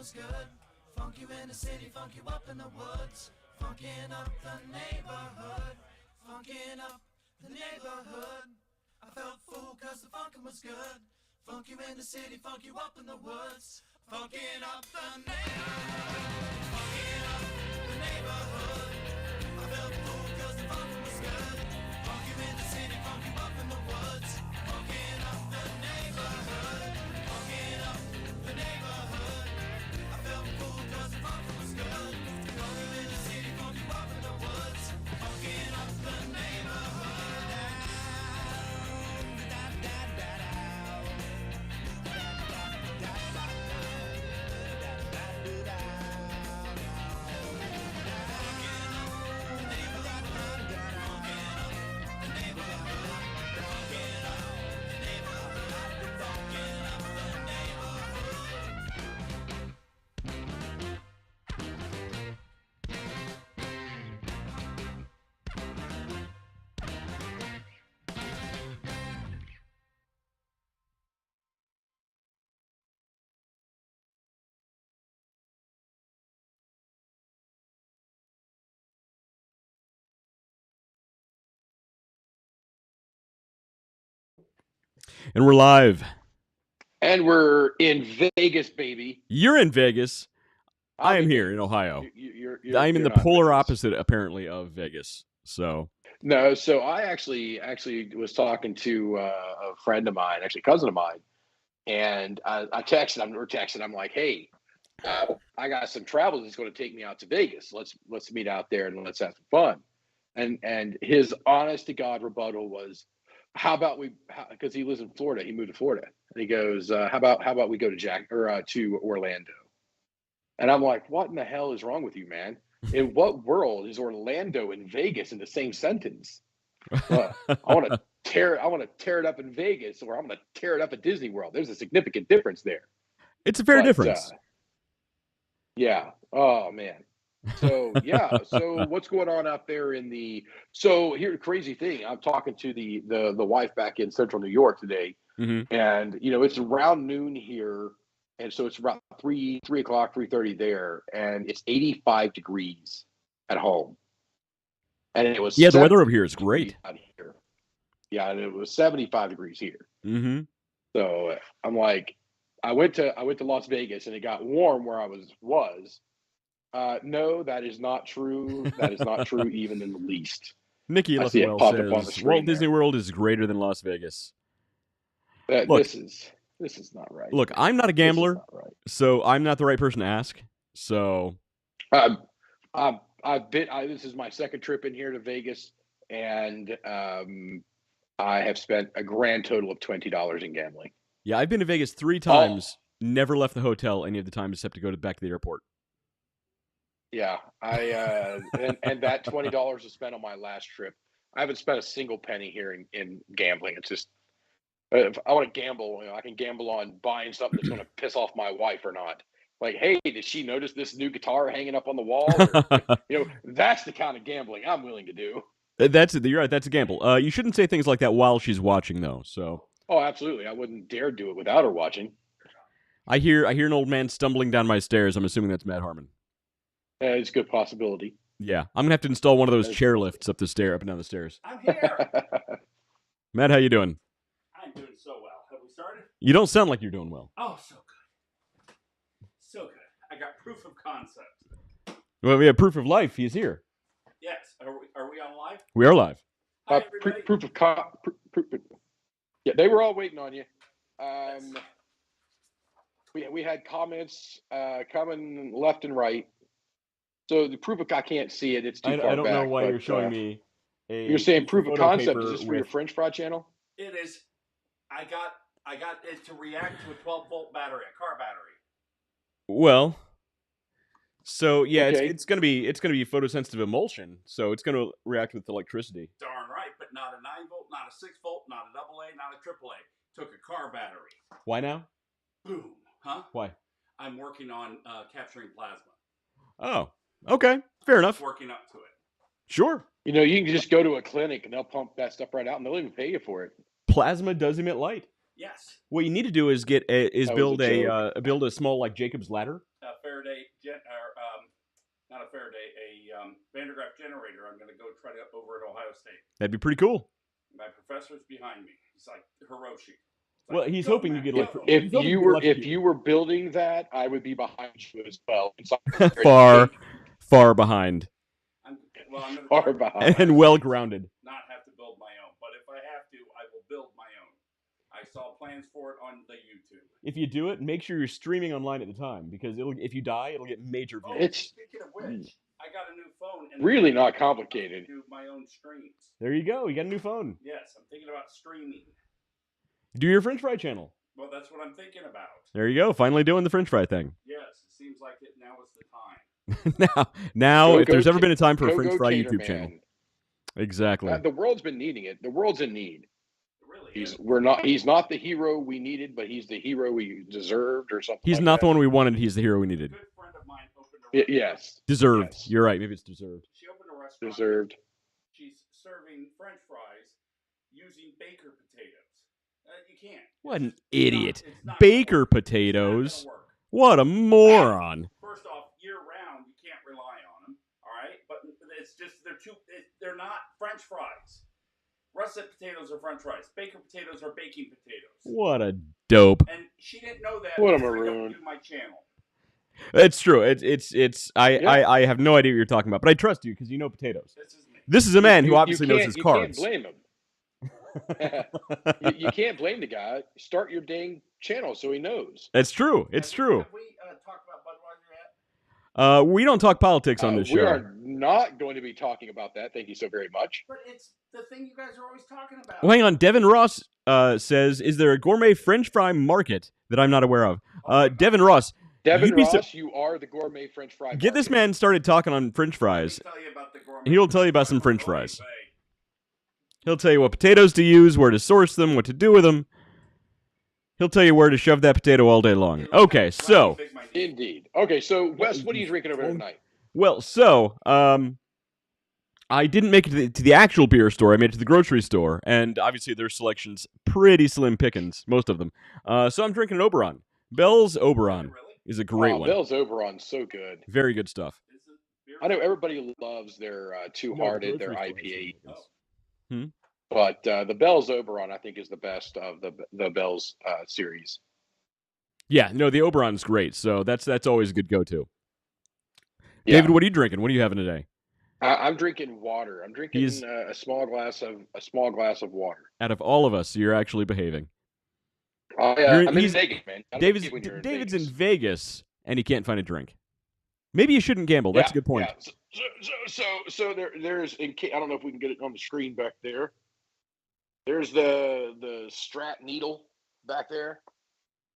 was good. Funk you in the city, funk you up in the woods. Funkin' up the neighborhood. Funkin' up the neighborhood. I felt fool cause the funkin' was good. Funk you in the city, funk you up in the woods. Funkin' up the neighborhood. Funkin' up the neighborhood. I felt fool cause the funkin' was good. Funk you in the city, funk you up in the woods. Funkin' up the neighborhood. Funkin' up the neighborhood. I felt fool cause the funkin' was good. Funk you in the city, funk you up in the woods. Funkin' up the neighborhood. And we're live. And we're in Vegas, baby. You're in Vegas. I am in here Vegas. in Ohio. I'm in the polar opposite, apparently, of Vegas. So no, so I actually was talking to a friend of mine, actually a cousin of mine, and I texted him. We're texting. I'm like, hey, I got some travel that's going to take me out to Vegas. Let's meet out there and let's have some fun. And his honest to God rebuttal was, how about because he lives in Florida, he moved to Florida, and he goes, how about we go to Orlando? And I'm like, what in the hell is wrong with you, man? In what world is Orlando and Vegas in the same sentence? I want to tear it up in Vegas, or I'm going to tear it up at Disney World. There's a significant difference there. It's a fair difference. Yeah. Oh man. So yeah. So what's going on out there here? Crazy thing. I'm talking to the wife back in Central New York today, and it's around noon here, and so it's about 3:00, 3:30 there, and it's 85 degrees at home, and it was the weather over here is great out here. Yeah, and it was 75 degrees here. Mm-hmm. So I'm like, I went to Las Vegas, and it got warm where I was. No, that is not true. That is not true even in the least. Nikki Leffenwell says Walt Disney World is greater than Las Vegas. Look, this is not right. Look, I'm not a gambler, so I'm not the right person to ask. So, this is my second trip in here to Vegas, and I have spent a grand total of $20 in gambling. Yeah, I've been to Vegas 3 times. Never left the hotel any of the time except to go back to the airport. Yeah, and that $20 was spent on my last trip. I haven't spent a single penny here in gambling. It's just, if I want to gamble, I can gamble on buying something that's going to piss off my wife or not. Like, hey, did she notice this new guitar hanging up on the wall? Or, that's the kind of gambling I'm willing to do. You're right. That's a gamble. You shouldn't say things like that while she's watching, though. So. Oh, absolutely. I wouldn't dare do it without her watching. I hear an old man stumbling down my stairs. I'm assuming that's Matt Harmon. It's a good possibility. Yeah, I'm gonna have to install one of those chair lifts up and down the stairs. I'm here. Matt, how you doing? I'm doing so well. Have we started? You don't sound like you're doing well. Oh, so good. So good. I got proof of concept. Well, we have proof of life. He's here. Yes. Are we on live? We are live. Hi, everybody. Proof of yeah, they were all waiting on you. We had comments coming left and right. So the proof of I can't see it. It's too far back. I don't know why you're showing me. You're saying proof of concept. Is this for your French fry channel? It is. I got it to react to a 12-volt battery, a car battery. Well, so yeah, okay. it's gonna be photosensitive emulsion, so it's gonna react with electricity. Darn right, but not a 9-volt, not a 6-volt, not a AA, not a AAA. Took a car battery. Why now? Boom. Huh? Why? I'm working on capturing plasma. Oh. Okay, fair enough. Working up to it. Sure. You can just go to a clinic and they'll pump that stuff right out, and they'll even pay you for it. Plasma does emit light. Yes. What you need to do is build a small like Jacob's ladder. Faraday not a Faraday, a Van de Graaff generator. I'm going to go try to over at Ohio State. That'd be pretty cool. My professor's behind me. He's like Hiroshi. Well, he's hoping you get If you were building that, I would be behind you as well. far behind. I'm going to Far behind. And well grounded. Not have to build my own, but if I have to, I will build my own. I saw plans for it on the YouTube. If you do it, make sure you're streaming online at the time, because if you die, it'll get major views. Speaking of which, I got a new phone. And really not complicated. Do my own streams. There you go. You got a new phone. Yes, I'm thinking about streaming. Do your French fry channel. Well, that's what I'm thinking about. There you go. Finally doing the French fry thing. Yes, it seems like now is the time. now, if there's ever been a time for a French fry YouTube man. channel. Exactly. The world's been needing it. The world's in need. Really He's not the hero we needed, but he's the hero we deserved or something. He's like not that. the one we wanted. He's the hero we needed. A good friend of mine opened a restaurant. Yes. Deserved. Yes. You're right. Maybe it's deserved. She opened a restaurant. Deserved. She's serving French fries using baker potatoes. You can't. What an idiot. It's not Baker gonna work. potatoes. It's not gonna work. What a moron. First off, year round, you can't rely on them. All right, but it's just they're not French fries. Russet potatoes are French fries. Baker potatoes are baking potatoes. What a dope. And she didn't know that. What a because I don't maroon. do my channel. It's true. I have no idea what you're talking about, but I trust you because you know potatoes. This is me. This is a man who obviously knows his You carbs. can't blame him. you can't blame the guy. Start your dang channel so he knows. It's true. It's true. Have we talked about Budweiser yet? We don't talk politics on this show. We are not going to be talking about that. Thank you so very much. But it's the thing you guys are always talking about. Well, hang on. Devin Ross says, "Is there a gourmet French fry market that I'm not aware of?" Devin Ross. Devin Ross, you are the gourmet French fry. Get this man started talking on French fries. Let me tell you about the gourmet He'll tell you about some French fries. Baby. He'll tell you what potatoes to use, where to source them, what to do with them. He'll tell you where to shove that potato all day long. Okay, so. Indeed. Okay, so Wes, what are you drinking over there tonight? Well, so, I didn't make it to the actual beer store. I made it to the grocery store, and obviously their selection's pretty slim pickings, most of them. So I'm drinking an Oberon. Bell's Oberon is a great one. Bell's Oberon's so good. Very good stuff. I know everybody loves their Two Hearted, their IPA. Hmm? But the Bell's Oberon, I think, is the best of the Bell's series. Yeah, no, the Oberon's great, so that's always a good go-to. Yeah. David, what are you drinking? What are you having today? I'm drinking water. I'm drinking a small glass of water. Out of all of us, you're actually behaving. I'm in Vegas, man. David's in Vegas, and he can't find a drink. Maybe you shouldn't gamble. That's a good point. Yeah. So there's I don't know if we can get it on the screen back there. There's the Strat needle back there.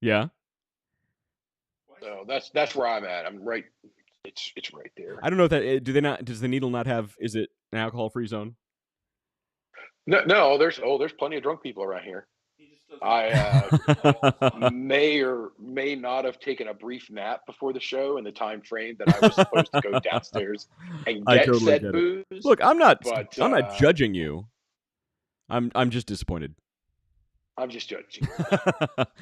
Yeah. So that's where I'm at. I'm right. It's right there. I don't know if that does the needle not have? Is it an alcohol-free zone? No. There's plenty of drunk people around here. I may or may not have taken a brief nap before the show in the time frame that I was supposed to go downstairs and get said booze. Look, I'm not judging you. I'm just disappointed. I'm just judging.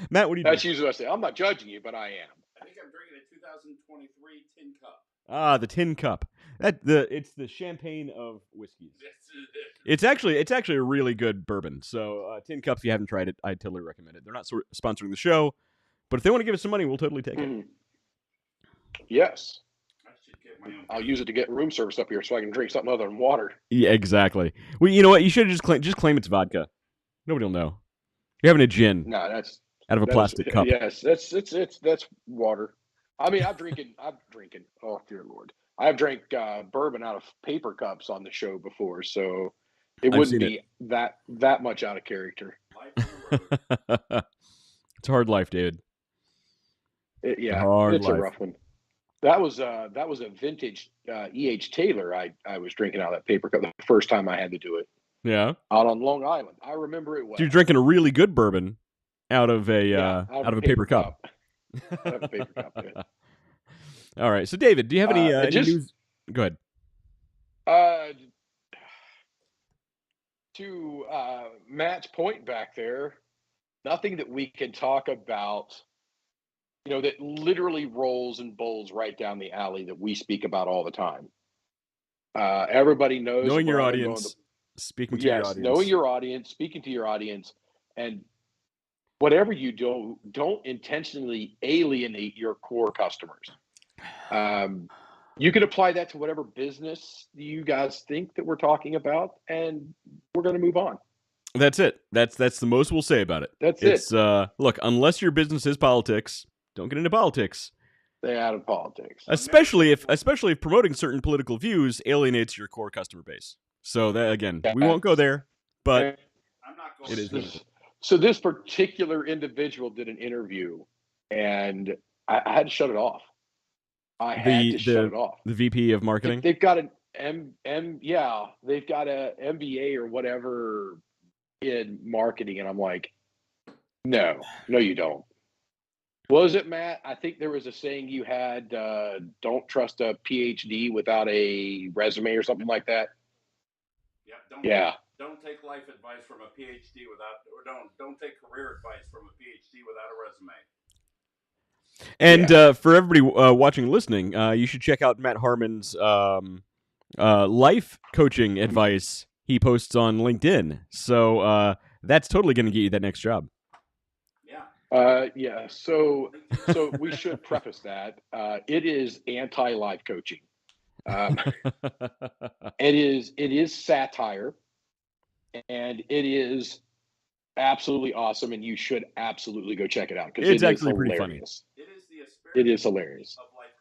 Matt, what do you? That's usually what I say. I'm not judging you, but I am. I think I'm drinking a 2023 tin cup. Ah, the tin cup. It's the champagne of whiskeys. It's actually a really good bourbon. So tin cup, if you haven't tried it, I totally recommend it. They're not sponsoring the show, but if they want to give us some money, we'll totally take it. Yes. I should get my own. I'll use it to get room service up here so I can drink something other than water. Yeah, exactly. Well, you know what? You should just claim it's vodka. Nobody will know. You're having a gin. No, that's out of a plastic cup. Yes, that's water. I mean, I'm drinking. Oh dear Lord, I've drank bourbon out of paper cups on the show before, so it wouldn't be that much out of character. It's a hard life, David. It's life. a rough one. That was a vintage E.H. Taylor. I was drinking out of that paper cup the first time I had to do it. Yeah, out on Long Island. I remember it well. So you're drinking a really good bourbon out of a paper cup. Out of a paper cup. Yeah. All right. So David, do you have any news? Go ahead. To Matt's point back there, nothing that we can talk about that literally rolls and bowls right down the alley that we speak about all the time. Everybody knows Knowing your we're going to audience, speaking to your yes, audience. knowing your audience, speaking to your audience, and whatever you do, don't intentionally alienate your core customers. You can apply that to whatever business you guys think that we're talking about, and we're going to move on. That's it. That's the most we'll say about it. That's it. Look, unless your business is politics, don't get into politics. Stay out of politics. Especially if promoting certain political views alienates your core customer base. So that again, we won't go there, but I'm not going it is. So this particular individual did an interview, and I had to shut it off. I had to shut it off. The VP of marketing. They've got an they've got a MBA or whatever in marketing, and I'm like, no, you don't. Was it, Matt? I think there was a saying you had, don't trust a PhD without a resume or something like that. Don't take life advice from a PhD don't take career advice from a PhD without a resume. And for everybody watching and listening, you should check out Matt Harmon's life coaching advice he posts on LinkedIn. So that's totally going to get you that next job. Yeah. So we should preface that it is anti-life coaching. It is satire, and it is absolutely awesome, and you should absolutely go check it out because it's actually pretty funny. It is the asparagus. It is hilarious. Of life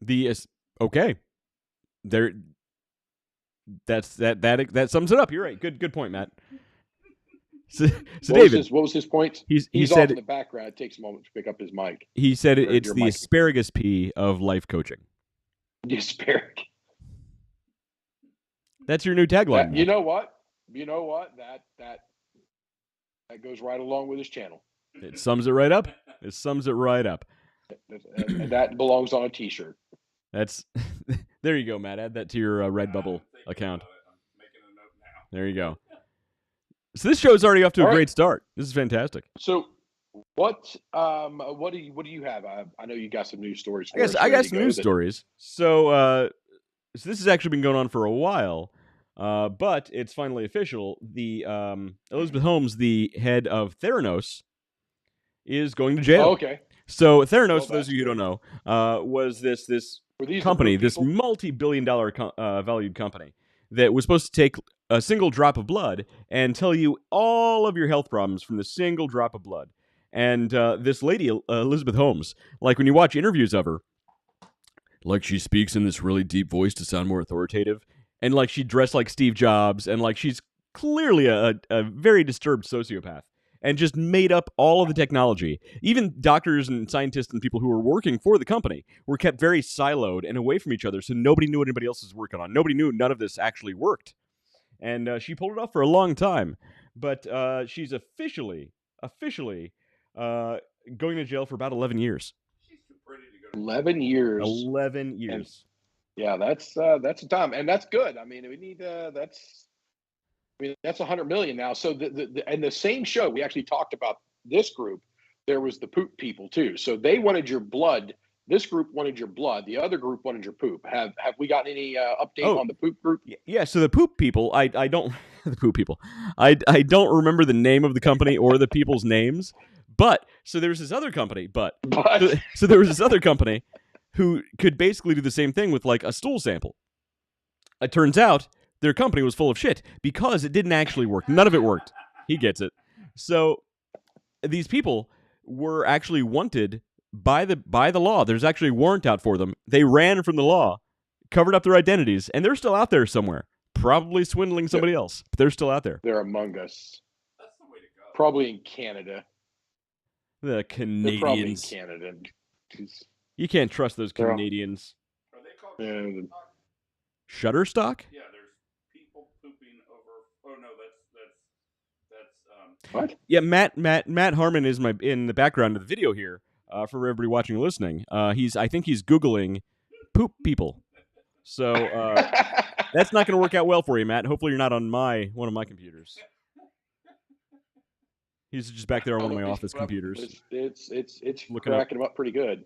coaching. Okay, there. That sums it up. You're right. Good point, Matt. So David, what was his point? He's said off in the background. It takes a moment to pick up his mic. He said it's the asparagus pea of life coaching. The asparagus. That's your new tagline. You know what? That goes right along with his channel. It sums it right up. And that belongs on a T-shirt. That's there you go, Matt. Add that to your Redbubble account. I'm making a note now. There you go. So this show's already off to a great start. This is fantastic. So what do you have? I know you got some news stories. I got some news stories. So this has actually been going on for a while, but it's finally official. The Elizabeth Holmes, the head of Theranos, is going to jail. Oh, okay. So Theranos, for those of you who don't know, was this company, this multi-billion-dollar valued company that was supposed to take a single drop of blood and tell you all of your health problems from the single drop of blood. And this lady, Elizabeth Holmes, like when you watch interviews of her, like she speaks in this really deep voice to sound more authoritative, and like she dressed like Steve Jobs, and like she's clearly a very disturbed sociopath, and just made up all of the technology. Even doctors and scientists and people who were working for the company were kept very siloed and away from each other, so nobody knew what anybody else was working on. Nobody knew none of this actually worked. And she pulled it off for a long time. But she's officially going to jail for about 11 years. She's too pretty to go to 11 years. 11 years. And, that's a time, and that's good. I mean, we need that's $100 million now. So and the same show we actually talked about this group. There was the poop people too. So they wanted your blood. This group wanted your blood. The other group wanted your poop. Have we gotten any update on the poop group? Yeah. So the poop people, I don't the poop people. I don't remember the name of the company or the people's names. But so there was this other company. So there was this other company who could basically do the same thing with like a stool sample. It turns out their company was full of shit because it didn't actually work. None of it worked. He gets it. So these people were actually wanted by the law. There's actually a warrant out for them. They ran from the law, covered up their identities, and they're still out there somewhere, probably swindling somebody else. But they're still out there. They're among us. That's the way to go. Probably in Canada. The Canadians. They're probably in Canada. You can't trust those Canadians. Are they called Shutterstock? Yeah, there's people pooping over. Oh no, that's what? Yeah, Matt Harmon is in the background of the video here. For everybody watching and listening, I think he's Googling poop people. So that's not going to work out well for you, Matt. Hopefully you're not on one of my computers. He's just back there on one of my office But computers, It's Looking up- cracking him up pretty good.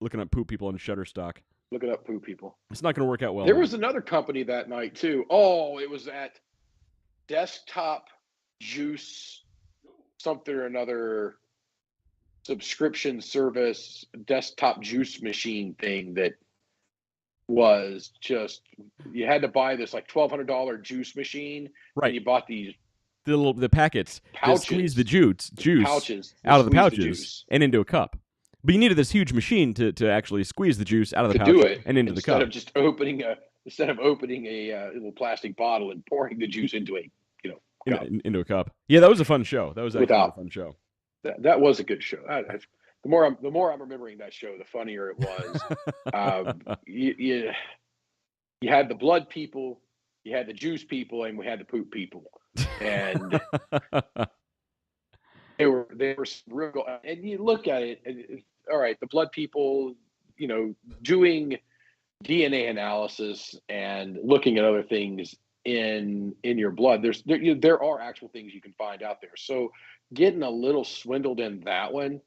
looking up poop people on Shutterstock. Looking up poo people. It's not going to work out well. There Matt. was another company that night too. Oh, it was at Desktop Juice, something or another subscription service, desktop juice machine thing that was just, you had to buy this like $1,200 juice machine, Right. and you bought these the packets pouches, that squeeze the juice pouches that out of the squeeze pouches juice and into a cup. But you needed this huge machine to actually squeeze the juice out of the to pouch do it and into the cup. Instead of opening a little plastic bottle and pouring the juice into a cup. Into a cup. Yeah, that was a fun show. That was actually a Without- fun show. That was a good show. The more I'm remembering that show, the funnier it was. You had the blood people, you had the juice people, and we had the poop people, and they were real. And you look at it, and all right, the blood people, doing DNA analysis and looking at other things in your blood. There are actual things you can find out there. So getting a little swindled in that one,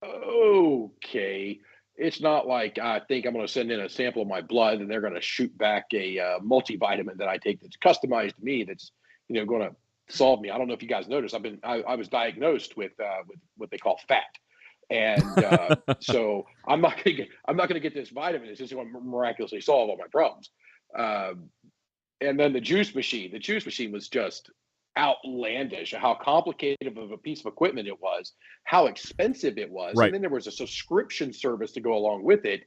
okay. It's not like I think I'm going to send in a sample of my blood and they're going to shoot back a multivitamin that I take that's customized to me. That's going to solve me. I don't know if you guys noticed. I was diagnosed with what they call fat, and so I'm not going to get this vitamin. It's just going to miraculously solve all my problems. And then the juice machine was just outlandish, how complicated of a piece of equipment it was, how expensive it was. Right. And then there was a subscription service to go along with it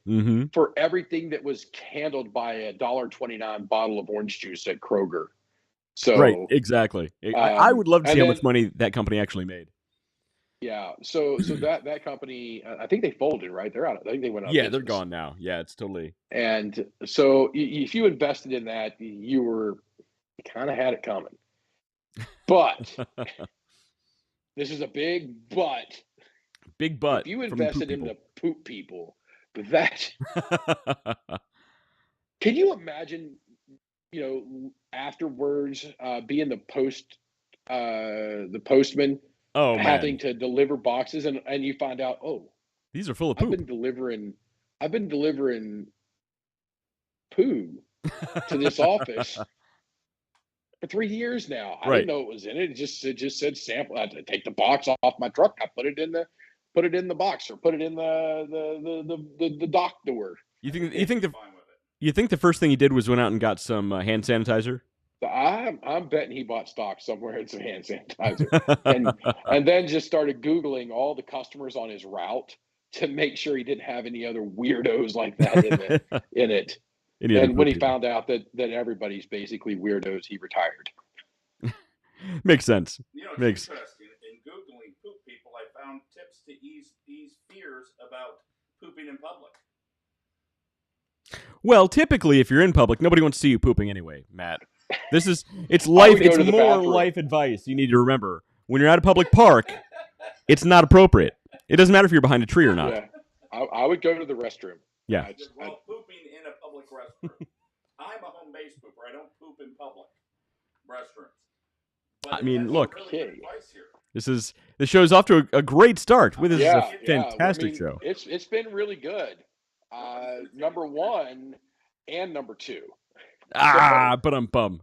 for everything that was handled by a $1.29 bottle of orange juice at Kroger. So right, exactly. I would love to see how much money that company actually made. Yeah. So that company, I think they folded, right? They're out. I think they went out. Yeah, they're gone now. Yeah, it's totally. And so if you invested in that, you kind of had it coming. But this is a big but. Big but. If you invested in the poop people, that can you imagine? Afterwards, being the postman. Oh, having man. to deliver boxes and you find out, these are full of poop. I've been delivering poo to this office for 3 years now. I didn't know it was in it. It just said sample. I had to take the box off my truck. I put it in the box or put it in the dock door. You think the first thing he did was went out and got some hand sanitizer? I'm betting he bought stock somewhere in some hand sanitizer, and then just started Googling all the customers on his route to make sure he didn't have any other weirdos like that in it. And when he found out that everybody's basically weirdos, he retired. Makes sense. Makes interesting. In Googling poop people, I found tips to ease fears about pooping in public. Well, typically, if you're in public, nobody wants to see you pooping anyway, Matt. It's life. It's more life advice you need to remember. When you're at a public park, it's not appropriate. It doesn't matter if you're behind a tree or not. Yeah. I would go to the restroom. Yeah. Pooping in a public restroom. I'm a home-based pooper. I don't poop in public restrooms. But I mean, look. Really This show's off to a great start. This is a fantastic show. It's been really good. Number 1 and number 2. But I'm bummed.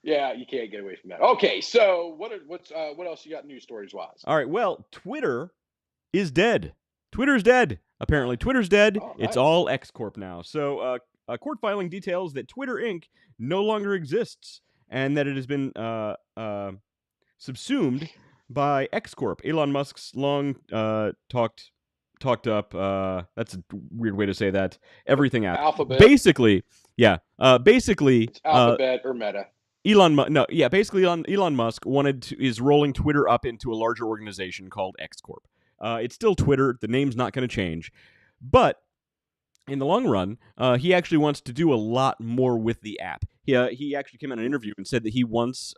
Yeah, you can't get away from that. Okay, so what else you got news stories wise? All right, well, Twitter is dead. Twitter's dead. Apparently, Twitter's dead. Oh, nice. It's all X Corp now. So, a court filing details that Twitter Inc. no longer exists and that it has been subsumed by X Corp, Elon Musk's long talked up. That's a weird way to say that. Everything app. Alphabet. Basically, yeah. It's Alphabet or Meta. Basically, Elon Musk is rolling Twitter up into a larger organization called X Corp. It's still Twitter. The name's not going to change, but in the long run, he actually wants to do a lot more with the app. He actually came on an interview and said that he wants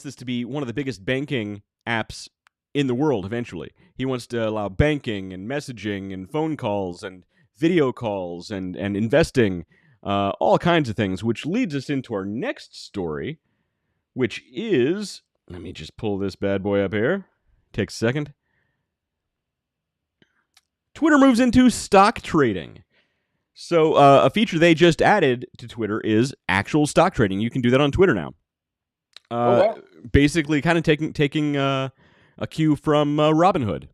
this to be one of the biggest banking apps in the world eventually. He wants to allow banking and messaging and phone calls and video calls and investing, all kinds of things, which leads us into our next story, which is Let me just pull this bad boy up here. Takes a second. Twitter moves into stock trading. So a feature they just added to Twitter is actual stock trading. You can do that on Twitter now. Wow. Basically, kind of taking a cue from Robinhood.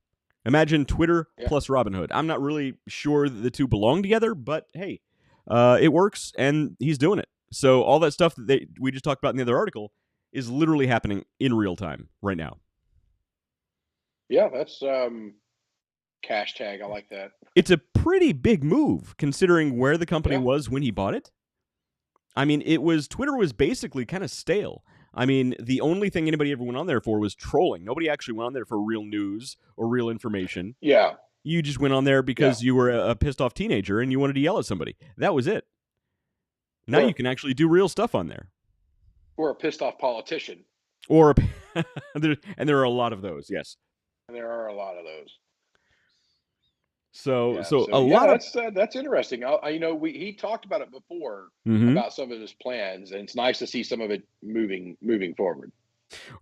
Imagine Twitter plus Robinhood. I'm not really sure that the two belong together, but hey, it works, and he's doing it. So all that stuff that we just talked about in the other article is literally happening in real time right now. Yeah, that's cash tag. I like that. It's a pretty big move considering where the company was when he bought it. I mean, Twitter was basically kind of stale. I mean, the only thing anybody ever went on there for was trolling. Nobody actually went on there for real news or real information. Yeah. You just went on there because you were a pissed off teenager and you wanted to yell at somebody. That was it. Now you can actually do real stuff on there. Or a pissed off politician. And there are a lot of those, yes. And there are a lot of those. So that's interesting. He talked about it before about some of his plans, and it's nice to see some of it moving forward.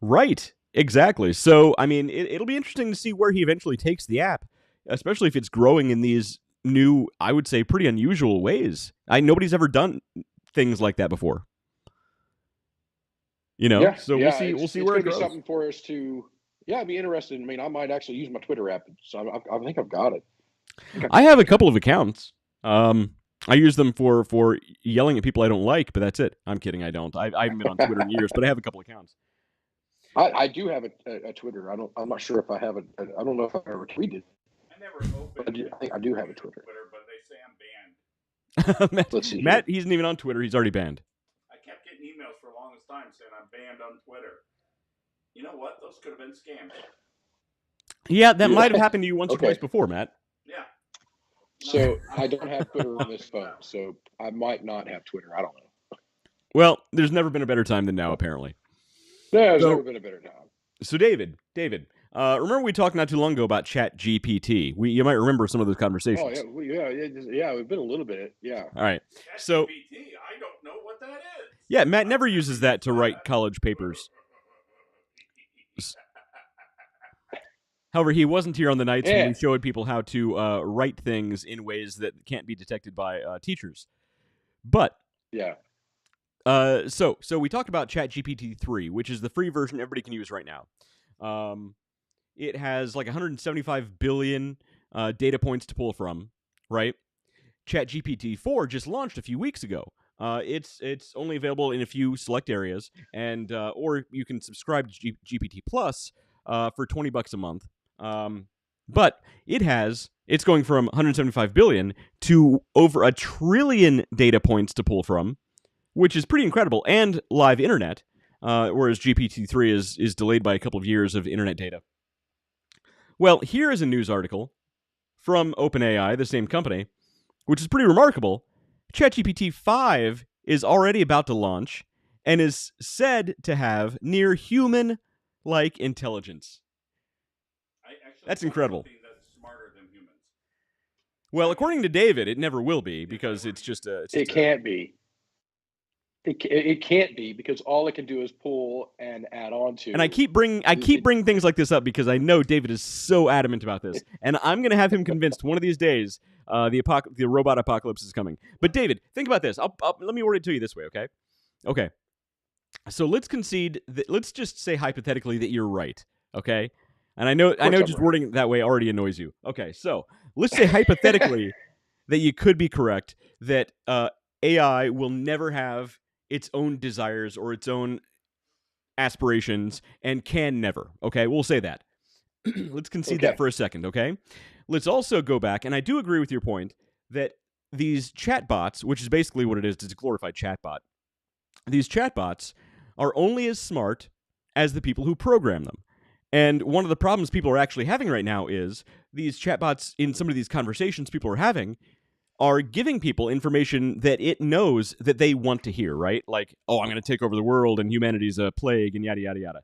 Right, exactly. So I mean, it'll be interesting to see where he eventually takes the app, especially if it's growing in these new, I would say, pretty unusual ways. Nobody's ever done things like that before. So we'll see where it goes. Be something for us to, I'd be interested. I mean, I might actually use my Twitter app, so I think I've got it. I have a couple of accounts. I use them for yelling at people I don't like, but that's it. I'm kidding. I don't. I haven't been on Twitter in years, but I have a couple accounts. I do have a Twitter. I'm not sure if I have it. I don't know if I ever tweeted. I never opened. I think I do have a Twitter. But they say I'm banned. Let's see. Matt, he's not even on Twitter. He's already banned. I kept getting emails for the longest time saying I'm banned on Twitter. You know what? Those could have been scams. Yeah, that might have happened to you once or twice before, Matt. Yeah. So I don't have Twitter on this phone, so I might not have Twitter. I don't know. Well, there's never been a better time than now, apparently. No, there's never been a better time. So, David, remember we talked not too long ago about ChatGPT? You might remember some of those conversations. Oh, yeah, we've been a little bit, yeah. All right. So, ChatGPT, I don't know what that is. Yeah, Matt never uses that to write college papers. However, he wasn't here on the nights when we showed people how to write things in ways that can't be detected by teachers. But so we talked about ChatGPT 3, which is the free version everybody can use right now. It has like 175 billion data points to pull from, right? ChatGPT 4 just launched a few weeks ago. It's only available in a few select areas, and or you can subscribe to GPT Plus for $20 a month. But it's going from 175 billion to over 1 trillion data points to pull from, which is pretty incredible, and live internet, whereas GPT-3 is delayed by a couple of years of internet data. Well, here is a news article from OpenAI, the same company, which is pretty remarkable. ChatGPT 5 is already about to launch and is said to have near human-like intelligence. That's incredible. That's smarter than humans. Well, according to David, it never will be because it's just a... It can't be. It can't be because all it can do is pull and add on to. And I keep bringing things like this up because I know David is so adamant about this, and I'm going to have him convinced one of these days the robot apocalypse is coming. But David, think about this. Let me word it to you this way, okay? Okay. So let's concede that. Let's just say hypothetically that you're right, okay? And I know just wording it that way already annoys you. Okay, so let's say hypothetically that you could be correct, that AI will never have its own desires or its own aspirations and can never. Okay, we'll say that. Let's concede that for a second, okay? Let's also go back, and I do agree with your point that these chatbots, which is basically what it is, it's a glorified chatbot, these chatbots are only as smart as the people who program them. And one of the problems people are actually having right now is these chatbots in some of these conversations people are having are giving people information that it knows that they want to hear, right? Like, oh, I'm going to take over the world and humanity's a plague and yada, yada, yada.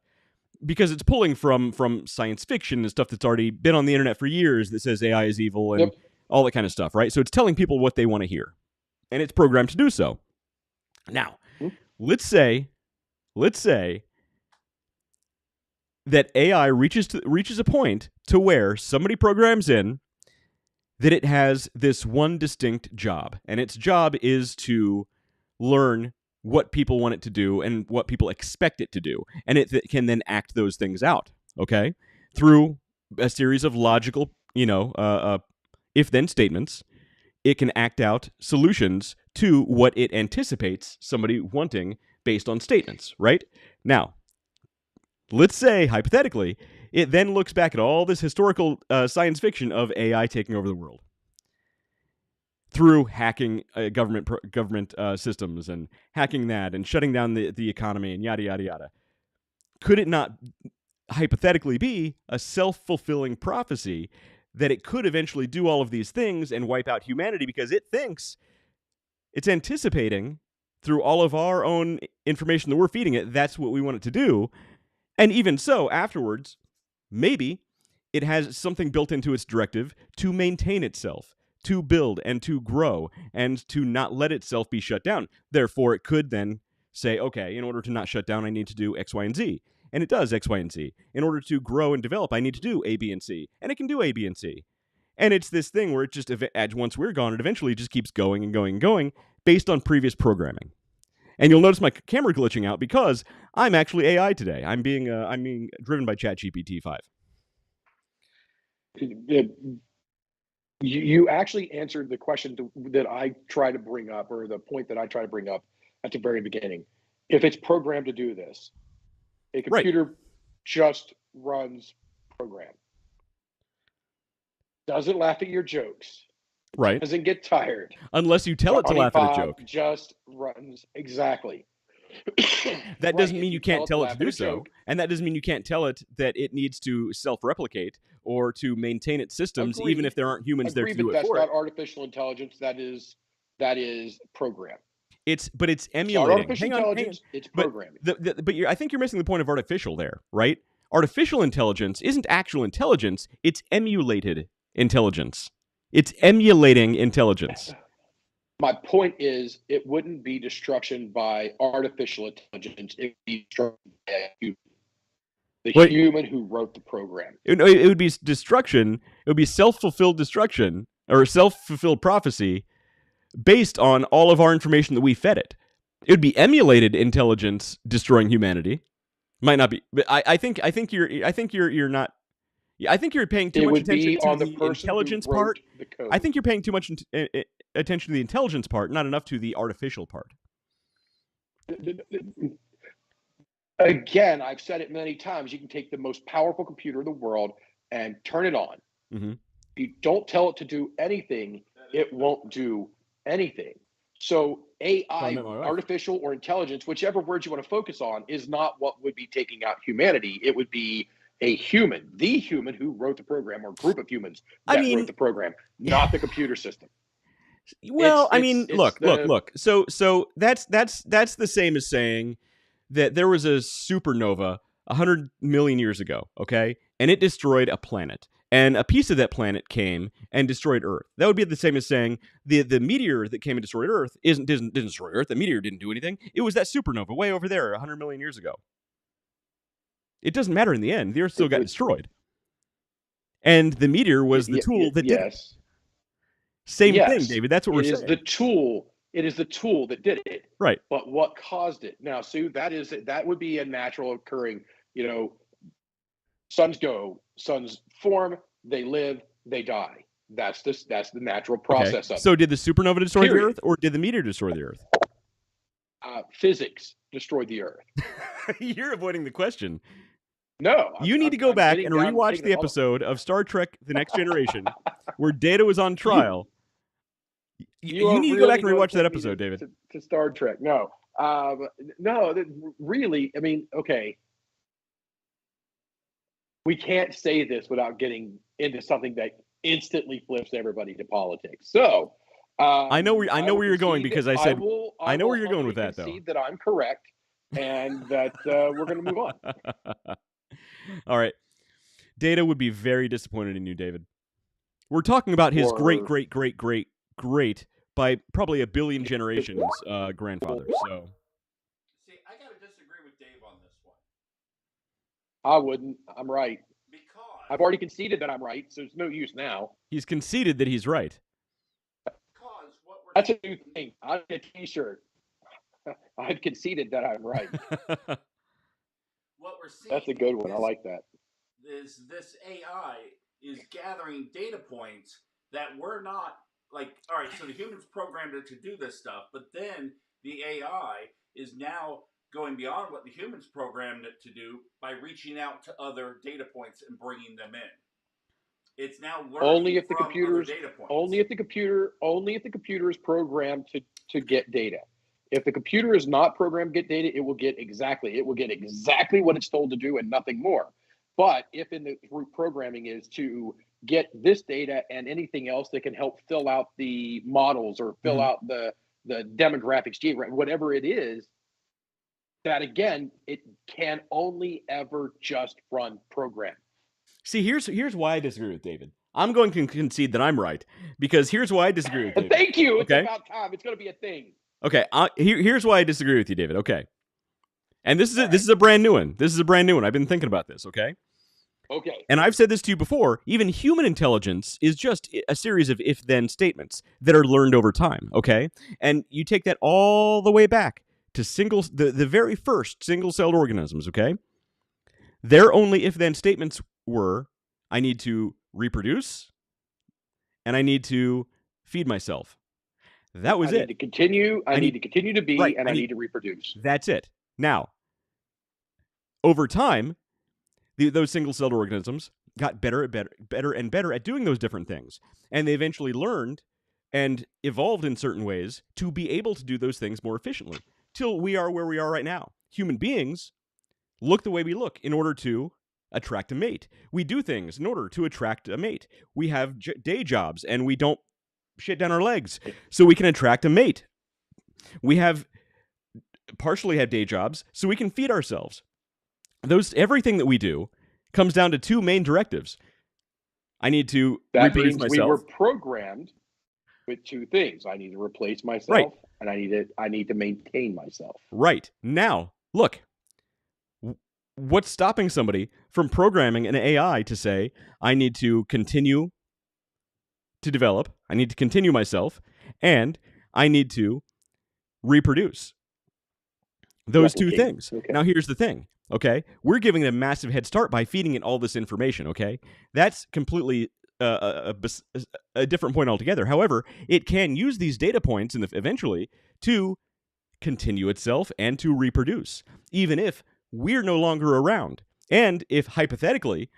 Because it's pulling from science fiction and stuff that's already been on the internet for years that says AI is evil and all that kind of stuff, right? So it's telling people what they want to hear. And it's programmed to do so. Now, let's say that AI reaches a point to where somebody programs in that it has this one distinct job, and its job is to learn what people want it to do and what people expect it to do, and it can then act those things out, okay, through a series of logical, if-then statements. It can act out solutions to what it anticipates somebody wanting based on statements, right? Now, let's say, hypothetically, it then looks back at all this historical science fiction of AI taking over the world through hacking government systems and hacking that and shutting down the economy and yada, yada, yada. Could it not hypothetically be a self-fulfilling prophecy that it could eventually do all of these things and wipe out humanity because it thinks it's anticipating through all of our own information that we're feeding it, that's what we want it to do. And even so, afterwards, maybe it has something built into its directive to maintain itself, to build and to grow, and to not let itself be shut down. Therefore, it could then say, okay, in order to not shut down, I need to do X, Y, and Z. And it does X, Y, and Z. In order to grow and develop, I need to do A, B, and C. And it can do A, B, and C. And it's this thing where it just, once we're gone, it eventually just keeps going and going and going based on previous programming. And you'll notice my camera glitching out because I'm actually AI today. I'm being driven by ChatGPT 5. You actually answered the question that I try to bring up, or the point that I try to bring up at the very beginning. If it's programmed to do this, a computer just runs program. Doesn't laugh at your jokes. Right. Doesn't get tired. Unless you tell it to laugh at a joke. Just runs. Exactly. That doesn't mean you can't tell it to do so. And that doesn't mean you can't tell it that it needs to self-replicate or to maintain its systems, even if there aren't humans there to do it for it. That's not artificial intelligence. That is program. It's emulating. It's not artificial intelligence. It's programming. But I think you're missing the point of artificial there, right? Artificial intelligence isn't actual intelligence. It's emulated intelligence. It's emulating intelligence. My point is, it wouldn't be destruction by artificial intelligence. It would be destruction by a human. Human who wrote the program. It would be destruction. It would be self-fulfilled destruction or self-fulfilled prophecy based on all of our information that we fed it. It would be emulated intelligence destroying humanity. Might not be, but I think you're not. I think you're paying too much attention to the intelligence part. I think you're paying too much attention to the intelligence part, not enough to the artificial part. Again, I've said it many times. You can take the most powerful computer in the world and turn it on. Mm-hmm. If you don't tell it to do anything, it won't do anything. So AI, artificial or intelligence, whichever word you want to focus on, is not what would be taking out humanity. It would be a human, the human who wrote the program, or group of humans that wrote the program, not the computer system. Well, look. So that's the same as saying that there was a supernova 100 million years ago, okay? And it destroyed a planet. And a piece of that planet came and destroyed Earth. That would be the same as saying the meteor that came and destroyed Earth didn't destroy Earth. The meteor didn't do anything. It was that supernova way over there 100 million years ago. It doesn't matter in the end. The Earth still got destroyed. And the meteor was the tool that did it. Same thing, David. That's what we're saying. It is the tool that did it. Right. But what caused it? Now, Sue, that would be a natural occurring, suns form, they live, they die. That's the natural process of it. So did the supernova destroy the Earth, or did the meteor destroy the Earth? Physics destroyed the Earth. You're avoiding the question. No. You need to go back and rewatch the episode of Star Trek The Next Generation where Data was on trial. You need to go back and rewatch that episode, David. To Star Trek. No. Really, I mean, okay. We can't say this without getting into something that instantly flips everybody to politics. So, I know where you're going, because I said I know where you're going with that, though. That I'm correct, and that we're going to move on. All right, Data would be very disappointed in you, David. We're talking about his great by probably a billion generations grandfather. So, see, I got to disagree with Dave on this one. I wouldn't. I'm right. Because I've already conceded that I'm right, so there's no use now. He's conceded that he's right. what we're That's a new thing. I get a T-shirt. I've conceded that I'm right. what we're seeing. That's a good one. I like that. Is this AI is gathering data points that we're not like. All right, so the humans programmed it to do this stuff, but then the AI is now going beyond what the humans programmed it to do by reaching out to other data points and bringing them in. It's now learning Only if the from computer's other data points. only if the computer is programmed to get data. If the computer is not programmed to get data, it will get exactly what it's told to do and nothing more. But if in the programming is to get this data and anything else that can help fill out the models or fill out the demographics, whatever it is, that again, it can only ever just run program. See, here's why I disagree with David. I'm going to concede that I'm right because here's why I disagree with David. Thank you. Okay? It's about time. It's going to be a thing. Okay, here's why I disagree with you, David. Okay, and this is a brand new one. This is a brand new one. I've been thinking about this. Okay. Okay. And I've said this to you before. Even human intelligence is just a series of if-then statements that are learned over time. Okay, and you take that all the way back to the very first single-celled organisms. Okay, their only if-then statements were, I need to reproduce, and I need to feed myself. That was I need to continue. I need to continue to be, right, and I need to reproduce. That's it. Now, over time, those single-celled organisms got better and better at doing those different things, and they eventually learned and evolved in certain ways to be able to do those things more efficiently, till we are where we are right now. Human beings look the way we look in order to attract a mate. We do things in order to attract a mate. We have day jobs, and we don't shit down our legs so we can attract a mate. We partially have day jobs so we can feed ourselves. Everything that we do comes down to two main directives. I need to reproduce myself. We were programmed with two things. I need to replace myself, right, and I need to maintain myself. Right. Now, look, what's stopping somebody from programming an AI to say, I need to continue to develop, I need to continue myself, and I need to reproduce? Those two things. Okay. Now, here's the thing, okay? We're giving it a massive head start by feeding it all this information, okay? That's completely a different point altogether. However, it can use these data points eventually to continue itself and to reproduce, even if we're no longer around. And if, hypothetically,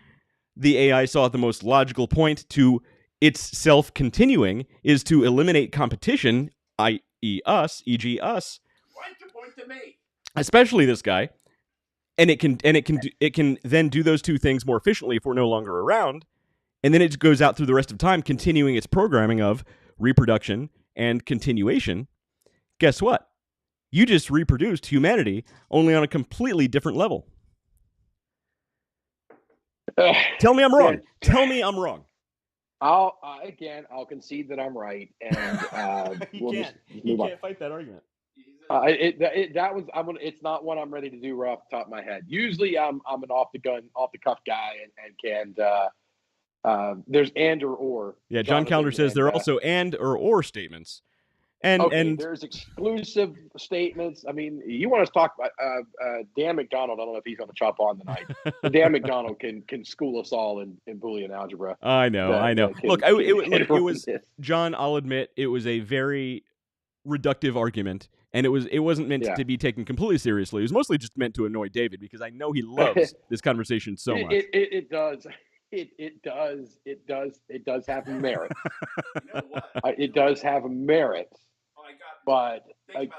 the AI saw the most logical point to its self-continuing is to eliminate competition, i.e. us, e.g. us. Why'd you point to me? Especially this guy, and it can then do those two things more efficiently if we're no longer around, and then it goes out through the rest of time, continuing its programming of reproduction and continuation. Guess what? You just reproduced humanity, only on a completely different level. Tell me I'm wrong. Tell me I'm wrong. I'll concede that I'm right, and you can't fight that argument. It's not one I'm ready to do right off the top of my head. Usually I'm an off the cuff guy and there's and or. Yeah, John Calendar says there are also and or statements. And there's exclusive statements. I mean, you want us to talk about Dan McDonald. I don't know if he's going to chop on tonight. But Dan McDonald can school us all in Boolean algebra. I know. Look, it was John. I'll admit it was a very reductive argument, and it wasn't meant to be taken completely seriously. It was mostly just meant to annoy David because I know he loves this conversation so much. It does. It does have merit. You know what? It does have a merit. But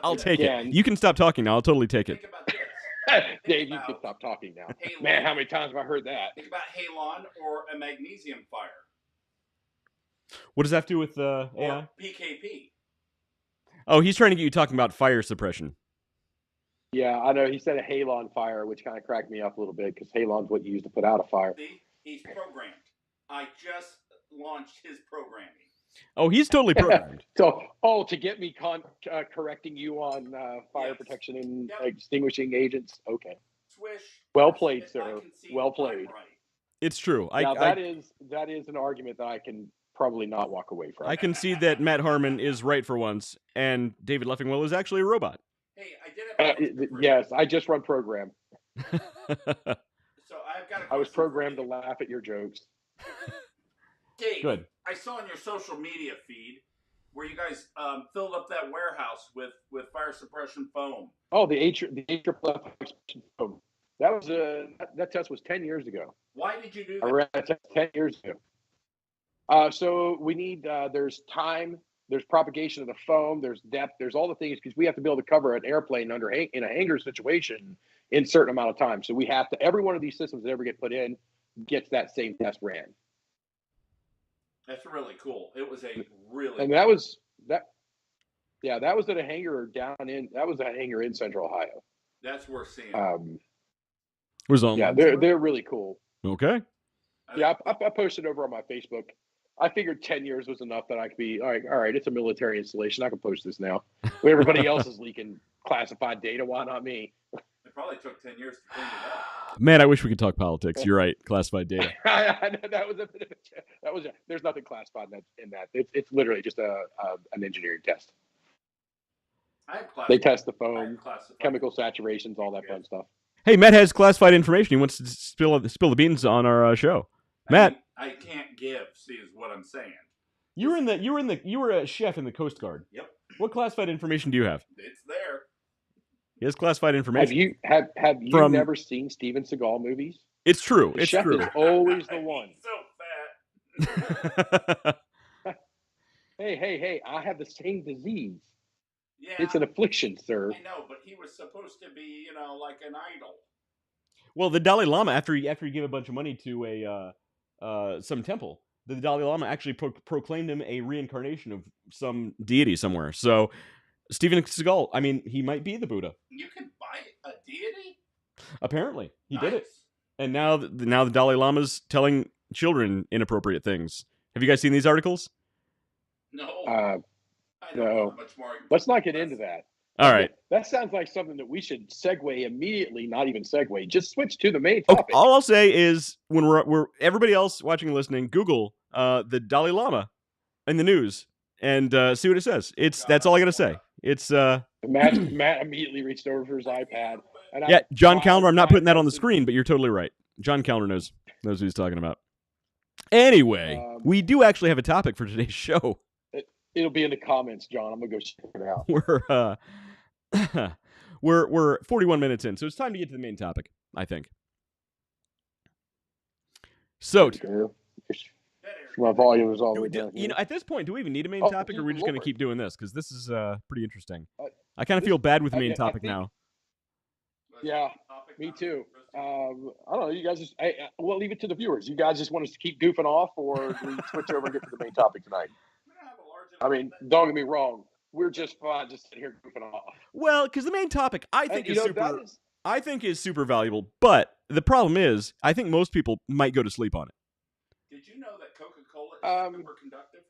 I'll take it. You can stop talking now. I'll totally take it. Think about this. Dave, you can stop talking now. Halon. Man, how many times have I heard that? Think about halon or a magnesium fire. What does that have to do with AI? Or PKP. Oh, he's trying to get you talking about fire suppression. Yeah, I know. He said a halon fire, which kind of cracked me up a little bit because halon's what you use to put out a fire. See, he's programmed. I just launched his programming. Oh, he's totally programmed. To get me correcting you on fire protection and extinguishing agents. Okay. That's Swish. Well Yes, played, I sir. can see Well I'm played. right. It's true. Now that is an argument that I can probably not walk away from. I concede that Matt Harmon is right for once, and David Leffingwell is actually a robot. Hey, I did have a question for you. Yes, I just run program. So I've got a question. I was programmed for to you. laugh at your jokes. Dave, Good. I saw on your social media feed where you guys filled up that warehouse with fire suppression foam. Oh, the AFFF foam. That was that test was 10 years ago. Why did you do I that? ran that test 10 years ago. So we need there's time, there's propagation of the foam, there's depth, there's all the things because we have to be able to cover an airplane in a hangar situation in a certain amount of time. So we have to every one of these systems that ever get put in gets that same test ran. That's really cool. It was a really And that was at a hangar in Central Ohio. That's worth seeing. Was on. Yeah, they're really cool. Okay. Yeah, I posted over on my Facebook. I figured 10 years was enough that I could be all right. It's a military installation. I can post this now. When everybody else is leaking classified data, why not me? It probably took 10 years to clean it up. Man, I wish we could talk politics. You're right. Classified data. That was a bit of there's nothing classified in that. It's literally just an engineering test. They test the foam, chemical saturations, all that fun stuff. Hey, Matt has classified information. He wants to spill the beans on our show. Matt, I can't give. See, is what I'm saying. you were a chef in the Coast Guard. Yep. What classified information do you have? It's there. He has classified information. Have you never seen Steven Seagal movies? It's true. The It's chef true. is always the one. So fat. Hey! I have the same disease. Yeah. It's an affliction, sir. I know, but he was supposed to be, like an idol. Well, the Dalai Lama, after he gave a bunch of money to some temple, the Dalai Lama actually proclaimed him a reincarnation of some deity somewhere. So, Steven Seagal, I mean, he might be the Buddha. You can buy a deity? Apparently, he did it. Nice. And now the Dalai Lama's telling children inappropriate things. Have you guys seen these articles? No. No. Much more. Let's not get into that. All right. That sounds like something that we should segue immediately, not even segue. Just switch to the main Okay, topic. all I'll say is when we're everybody else watching and listening, Google the Dalai Lama in the news and see what it says. That's all I gotta say. It's Matt immediately reached over for his iPad. And John Callender. I'm not putting that on the screen, but you're totally right. John Callender knows what he's talking about. Anyway, we do actually have a topic for today's show. It'll be in the comments, John. I'm gonna go check it out. We're 41 minutes in, so it's time to get to the main topic, I think. So, my volume is all the way down here. At this point, do we even need a main topic, or are we just going to keep doing this? Because this is pretty interesting. I kind of feel bad with the main topic now. Yeah, me too. I don't know. You guys we'll leave it to the viewers. You guys just want us to keep goofing off, or do we switch over and get to the main topic tonight? I mean, don't get me wrong. We're just fine just sitting here goofing off. Well, because the main topic I think is super valuable, but the problem is I think most people might go to sleep on it. Did you know that Coca-Cola is super conductive?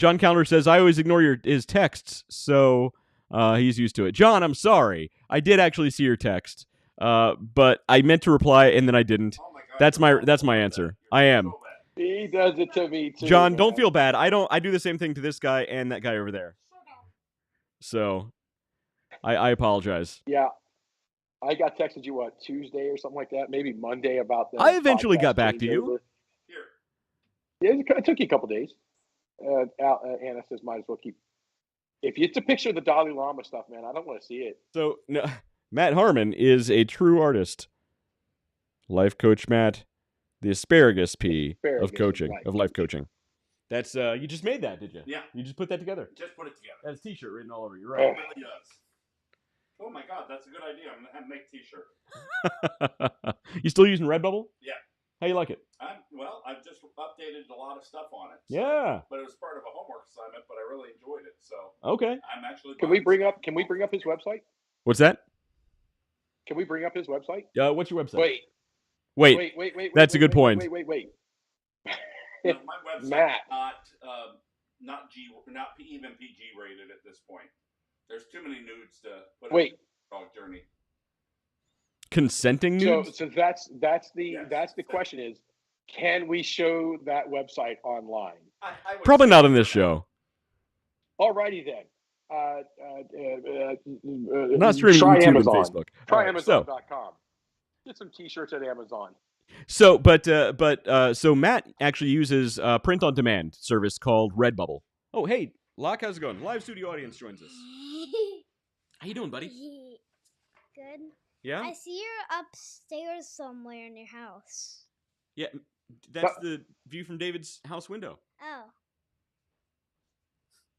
John Callender says I always ignore his texts, so he's used to it. John, I'm sorry. I did actually see your text, but I meant to reply and then I didn't. Oh my God, that's my answer. I am. He does it to me too. John, don't feel bad. I do the same thing to this guy and that guy over there. So, I apologize. Yeah, I got texted you Tuesday or something like that, maybe Monday about that. I eventually got back to you. Yeah, it took you a couple days. Anna says might as well keep. If it's a picture of the Dalai Lama stuff, man, I don't want to see it. So no, Matt Harmon is a true artist. Life coach Matt. The asparagus P of coaching, of life coaching. That's you just made that, did you? Yeah. You just put that together. Just put it together. That's a T-shirt written all over you, right? It really does. Oh my God, that's a good idea. I'm gonna have to make a T-shirt. You still using Redbubble? Yeah. How you like it? I've just updated a lot of stuff on it. So, yeah. But it was part of a homework assignment, but I really enjoyed it. So okay. I'm actually. Can we bring up his website? What's that? Can we bring up his website? What's your website? Wait. That's a good point. Wait. No, my website's Matt. not even PG rated at this point. There's too many nudes to put Wait. Dog Journey. Consenting So nudes? that's the Yes. question is, can we show that website online? I would Probably say not on for this now. show. Alrighty then. Not streaming Try YouTube Amazon. and Facebook. Try All right, so Amazon.com. Get some T-shirts at Amazon. so Matt actually uses print on demand service called Redbubble. Oh, hey, Locke, how's it going? Live studio audience joins us. How you doing, buddy? Good. Yeah? I see you're upstairs somewhere in your house. Yeah, that's the view from David's house window. Oh.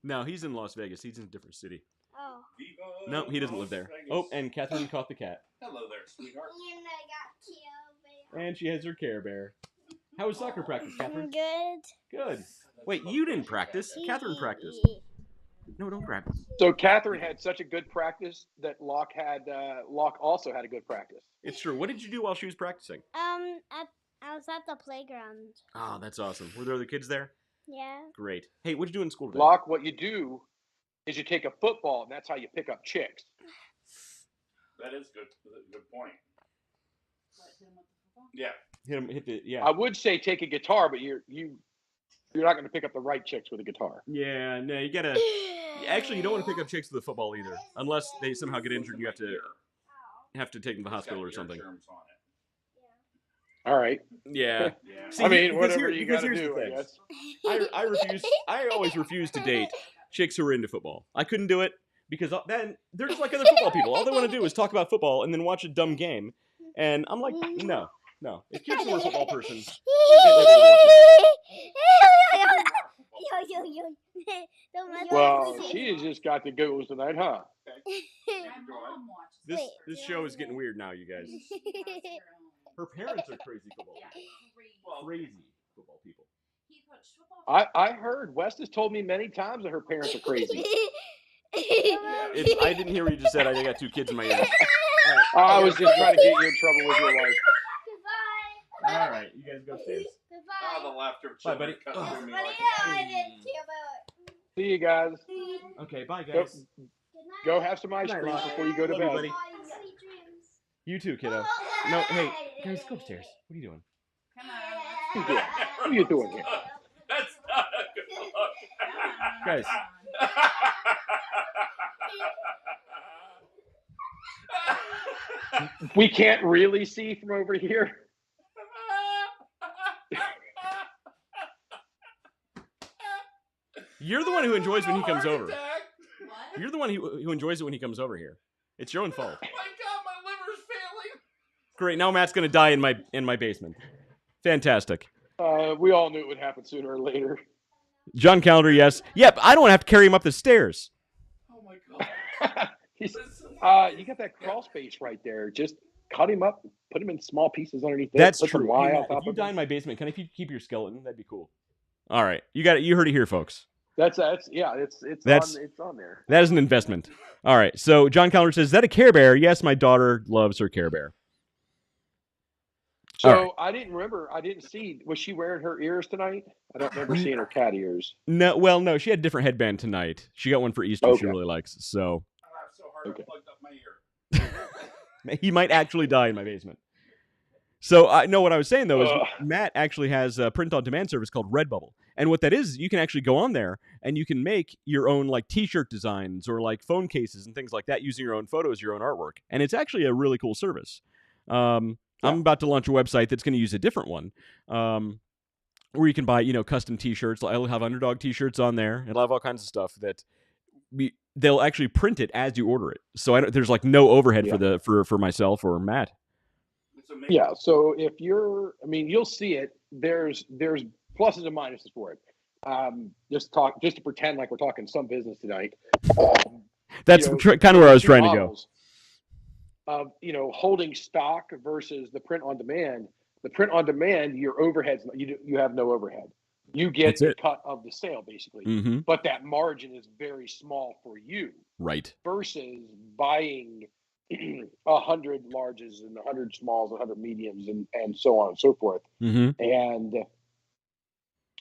No, he's in Las Vegas. He's in a different city. Oh. Viva No, he doesn't live there. Vegas. Oh, and Catherine caught the cat. Hello there, sweetheart. And I got killed. And she has her Care Bear. How was soccer practice, Catherine? Good. Good. Wait, you didn't practice. Catherine practiced. No, don't grab it. So Catherine had such a good practice that Locke also had a good practice. It's true. What did you do while she was practicing? I was at the playground. Oh, that's awesome. Were there other kids there? Yeah. Great. Hey, what'd you do in school today? Locke, what you do is you take a football, and that's how you pick up chicks. That is good. Good point. Yeah. Hit the yeah. I would say take a guitar, but you're not going to pick up the right chicks with a guitar. Yeah, no, you gotta. Actually, you don't want to pick up chicks with a football either, unless they somehow get injured. You have to take them to the hospital or something. All right. Yeah. Yeah. See, I mean, because whatever you got to here's the do, I thing. guess. I refuse. I always refuse to date chicks who are into football. I couldn't do it because then they're just like other football people. All they want to do is talk about football and then watch a dumb game. And I'm like, no. If you're a football person, Well, she just got the goals tonight, huh? this show is getting weird now, you guys. Her parents are crazy football people. Crazy football people. I heard West has told me many times that her parents are crazy. I didn't hear what you just said. I got two kids in my ears. I was just trying to get you in trouble with your wife. All right, you guys go upstairs. Oh, the laughter of Bye, children buddy. comes Oh. through me like See you guys. Okay, bye, Go, guys. go have some ice Night, cream Locke. before you go to Love you, bed. buddy. You too, kiddo. No, hey, guys, go upstairs. What are you doing? What are you doing here? That's not a good look. Guys. We can't really see from over here. You're the one who enjoys when he comes over. What? You're the one who enjoys it when he comes over here. It's your own fault. My God, my liver's failing. Great. Now Matt's gonna die in my basement. Fantastic. We all knew it would happen sooner or later. John Calendar, yes. Yep. I don't have to carry him up the stairs. Oh my God. You got that crawl space right there. Just cut him up, put him in small pieces underneath. That's put some true. lye Hey, on Matt, top if you of die it. in my basement, can I keep your skeleton? That'd be cool. All right. You got it. You heard it here, folks. It's on there. That is an investment. All right. So John Calendar says, is that a Care Bear? Yes, my daughter loves her Care Bear. So All right. I didn't see. Was she wearing her ears tonight? I don't remember seeing her cat ears. No, she had a different headband tonight. She got one for Easter she Okay. really likes. So I laughed so hard Okay. I plugged up my ear. he might actually die in my basement. So I know what I was saying though is Ugh. Matt actually has a print-on-demand service called Redbubble, and what that is, you can actually go on there and you can make your own like T-shirt designs or like phone cases and things like that using your own photos, your own artwork, and it's actually a really cool service. I'm about to launch a website that's going to use a different one, where you can buy custom T-shirts. I'll have Underdog T-shirts on there. It'll have all kinds of stuff that they'll actually print it as you order it. So there's like no overhead for myself or Matt. Yeah. So if you'll see it. There's pluses and minuses for it. Just to pretend like we're talking some business tonight. That's kind of where I was trying to go. Of holding stock versus the print on demand. The print on demand, your overheads, you have no overhead. You get a cut of the sale basically, Mm-hmm. but that margin is very small for you. Right. Versus buying 100 larges and 100 smalls, 100 mediums, and so on and so forth. Mm-hmm.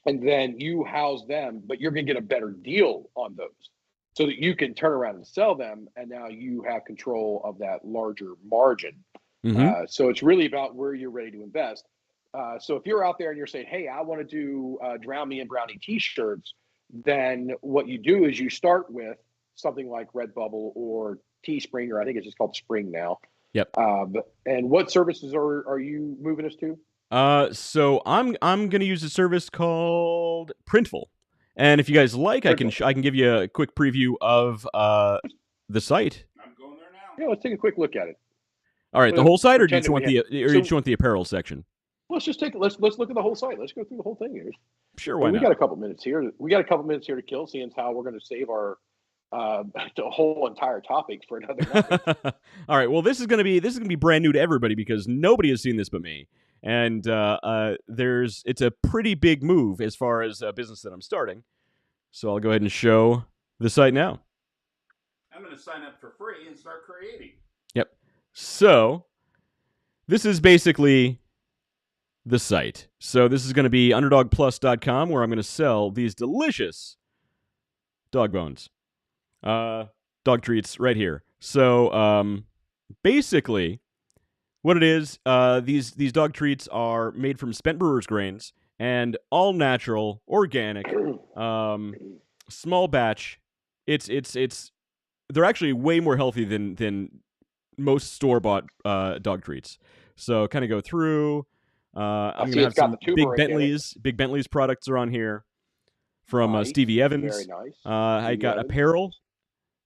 And then you house them, but you're going to get a better deal on those, so that you can turn around and sell them, and now you have control of that larger margin. Mm-hmm. So it's really about where you're ready to invest. So if you're out there and you're saying, hey, I want to do Drown Me in Brownie t-shirts, then what you do is you start with something like Redbubble or Teespring, or I think it's just called Spring now. Yep. And what services are you moving us to? So I'm gonna use a service called Printful, and if you guys like, I can give you a quick preview of the site. I'm going there now. Yeah, let's take a quick look at it. All right, the whole site, or do you Pretend just that want you just want the apparel section? Let's just let's look at the whole site. Let's go through the whole thing here. Sure, why we not? got a couple minutes here. We got a couple minutes here to kill, seeing how we're going to save our the whole entire topic for another night. All right. Well, this is gonna be brand new to everybody because nobody has seen this but me, and it's a pretty big move as far as a business that I'm starting. So I'll go ahead and show the site now. I'm going to sign up for free and start creating. Yep. So this is basically the site. So this is going to be underdogplus.com, where I'm going to sell these delicious dog bones. Dog treats right here. So basically what it is, these dog treats are made from spent brewer's grains and all natural, organic, small batch. It's they're actually way more healthy than most store-bought dog treats. So kind of go through. I'm gonna have some Big Bentley's products are on here from Stevie Evans. Very nice. I got apparel.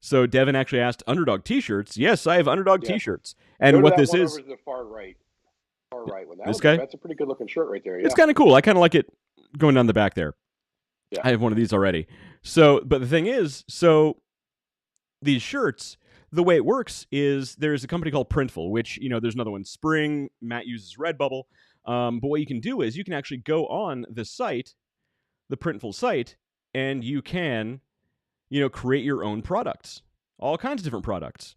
So Devin actually asked Underdog T-shirts. Yes, I have Underdog T-shirts. And what this is? Over to the far right one. This guy. That's a pretty good looking shirt right there. Yeah. It's kind of cool. I kind of like it going down the back there. Yeah. I have one of these already. So, but the thing is, these shirts, the way it works is there's a company called Printful, which, there's another one, Spring. Matt uses Redbubble. But what you can do is you can actually go on the site, the Printful site, and you can, create your own products, all kinds of different products.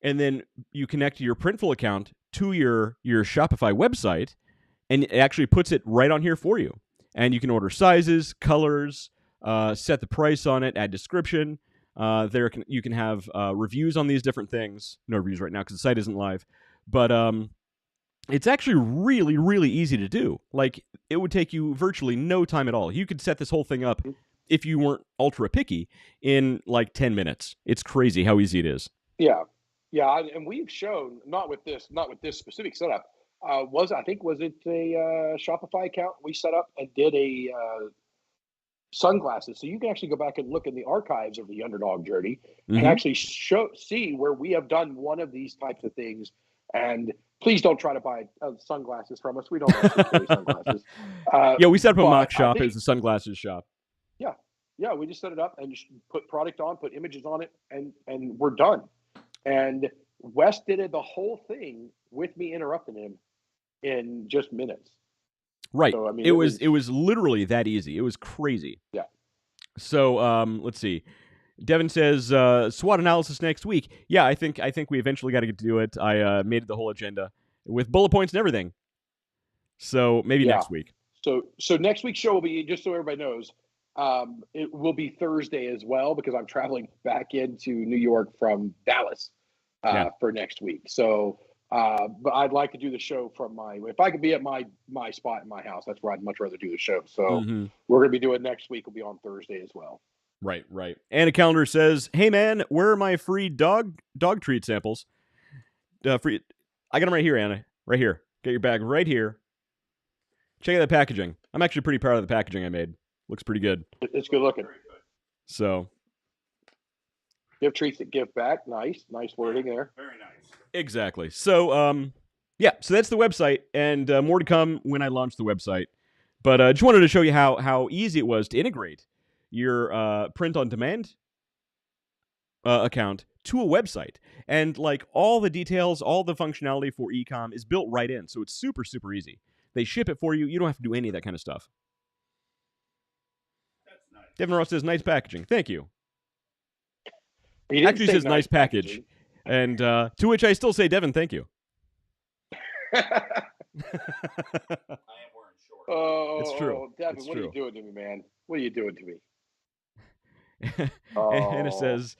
And then you connect your Printful account to your Shopify website, and it actually puts it right on here for you. And you can order sizes, colors, set the price on it, add description. You can have reviews on these different things. No reviews right now because the site isn't live. But it's actually really, really easy to do. Like, it would take you virtually no time at all. You could set this whole thing up, if you weren't ultra picky, in like 10 minutes. It's crazy how easy it is. Yeah. And we've shown, not with this specific setup, was it a Shopify account we set up and did a sunglasses. So you can actually go back and look in the archives of the Underdog journey and actually see where we have done one of these types of things. And please don't try to buy sunglasses from us. We don't actually carry sunglasses. We set up a mock shop. It was a sunglasses shop. Yeah, we just set it up and just put product on, put images on it, and we're done. And Wes did the whole thing with me interrupting him in just minutes. Right. So, I mean, it was literally that easy. It was crazy. Yeah. So let's see. Devin says SWOT analysis next week. Yeah, I think we eventually got to do it. I made the whole agenda with bullet points and everything. So maybe next week. So next week's show will be, just so everybody knows, it will be Thursday as well, because I'm traveling back into New York from Dallas for next week. So, but I'd like to do the show from if I could be at my spot in my house, that's where I'd much rather do the show. So we're going to be doing next week. Will be on Thursday as well. Right. Anna Calendar says, "Hey man, where are my free dog treat samples? Free. I got them right here, Anna. Right here. Get your bag right here. Check out the packaging. I'm actually pretty proud of the packaging I made. Looks pretty good. It's good looking. So, you have treats that give back. Nice wording there. Very nice. Exactly. So, so that's the website, and more to come when I launch the website. But just wanted to show you how easy it was to integrate your print-on-demand account to a website. And like all the details, all the functionality for e-com is built right in, so it's super, super easy. They ship it for you. You don't have to do any of that kind of stuff. That's nice. Devin Ross says, nice packaging. Thank you. He actually says nice package. And to which I still say, Devin, thank you. I am wearing shorts. Oh, it's true. Devin, what are you doing to me, man? What are you doing to me? Anna says,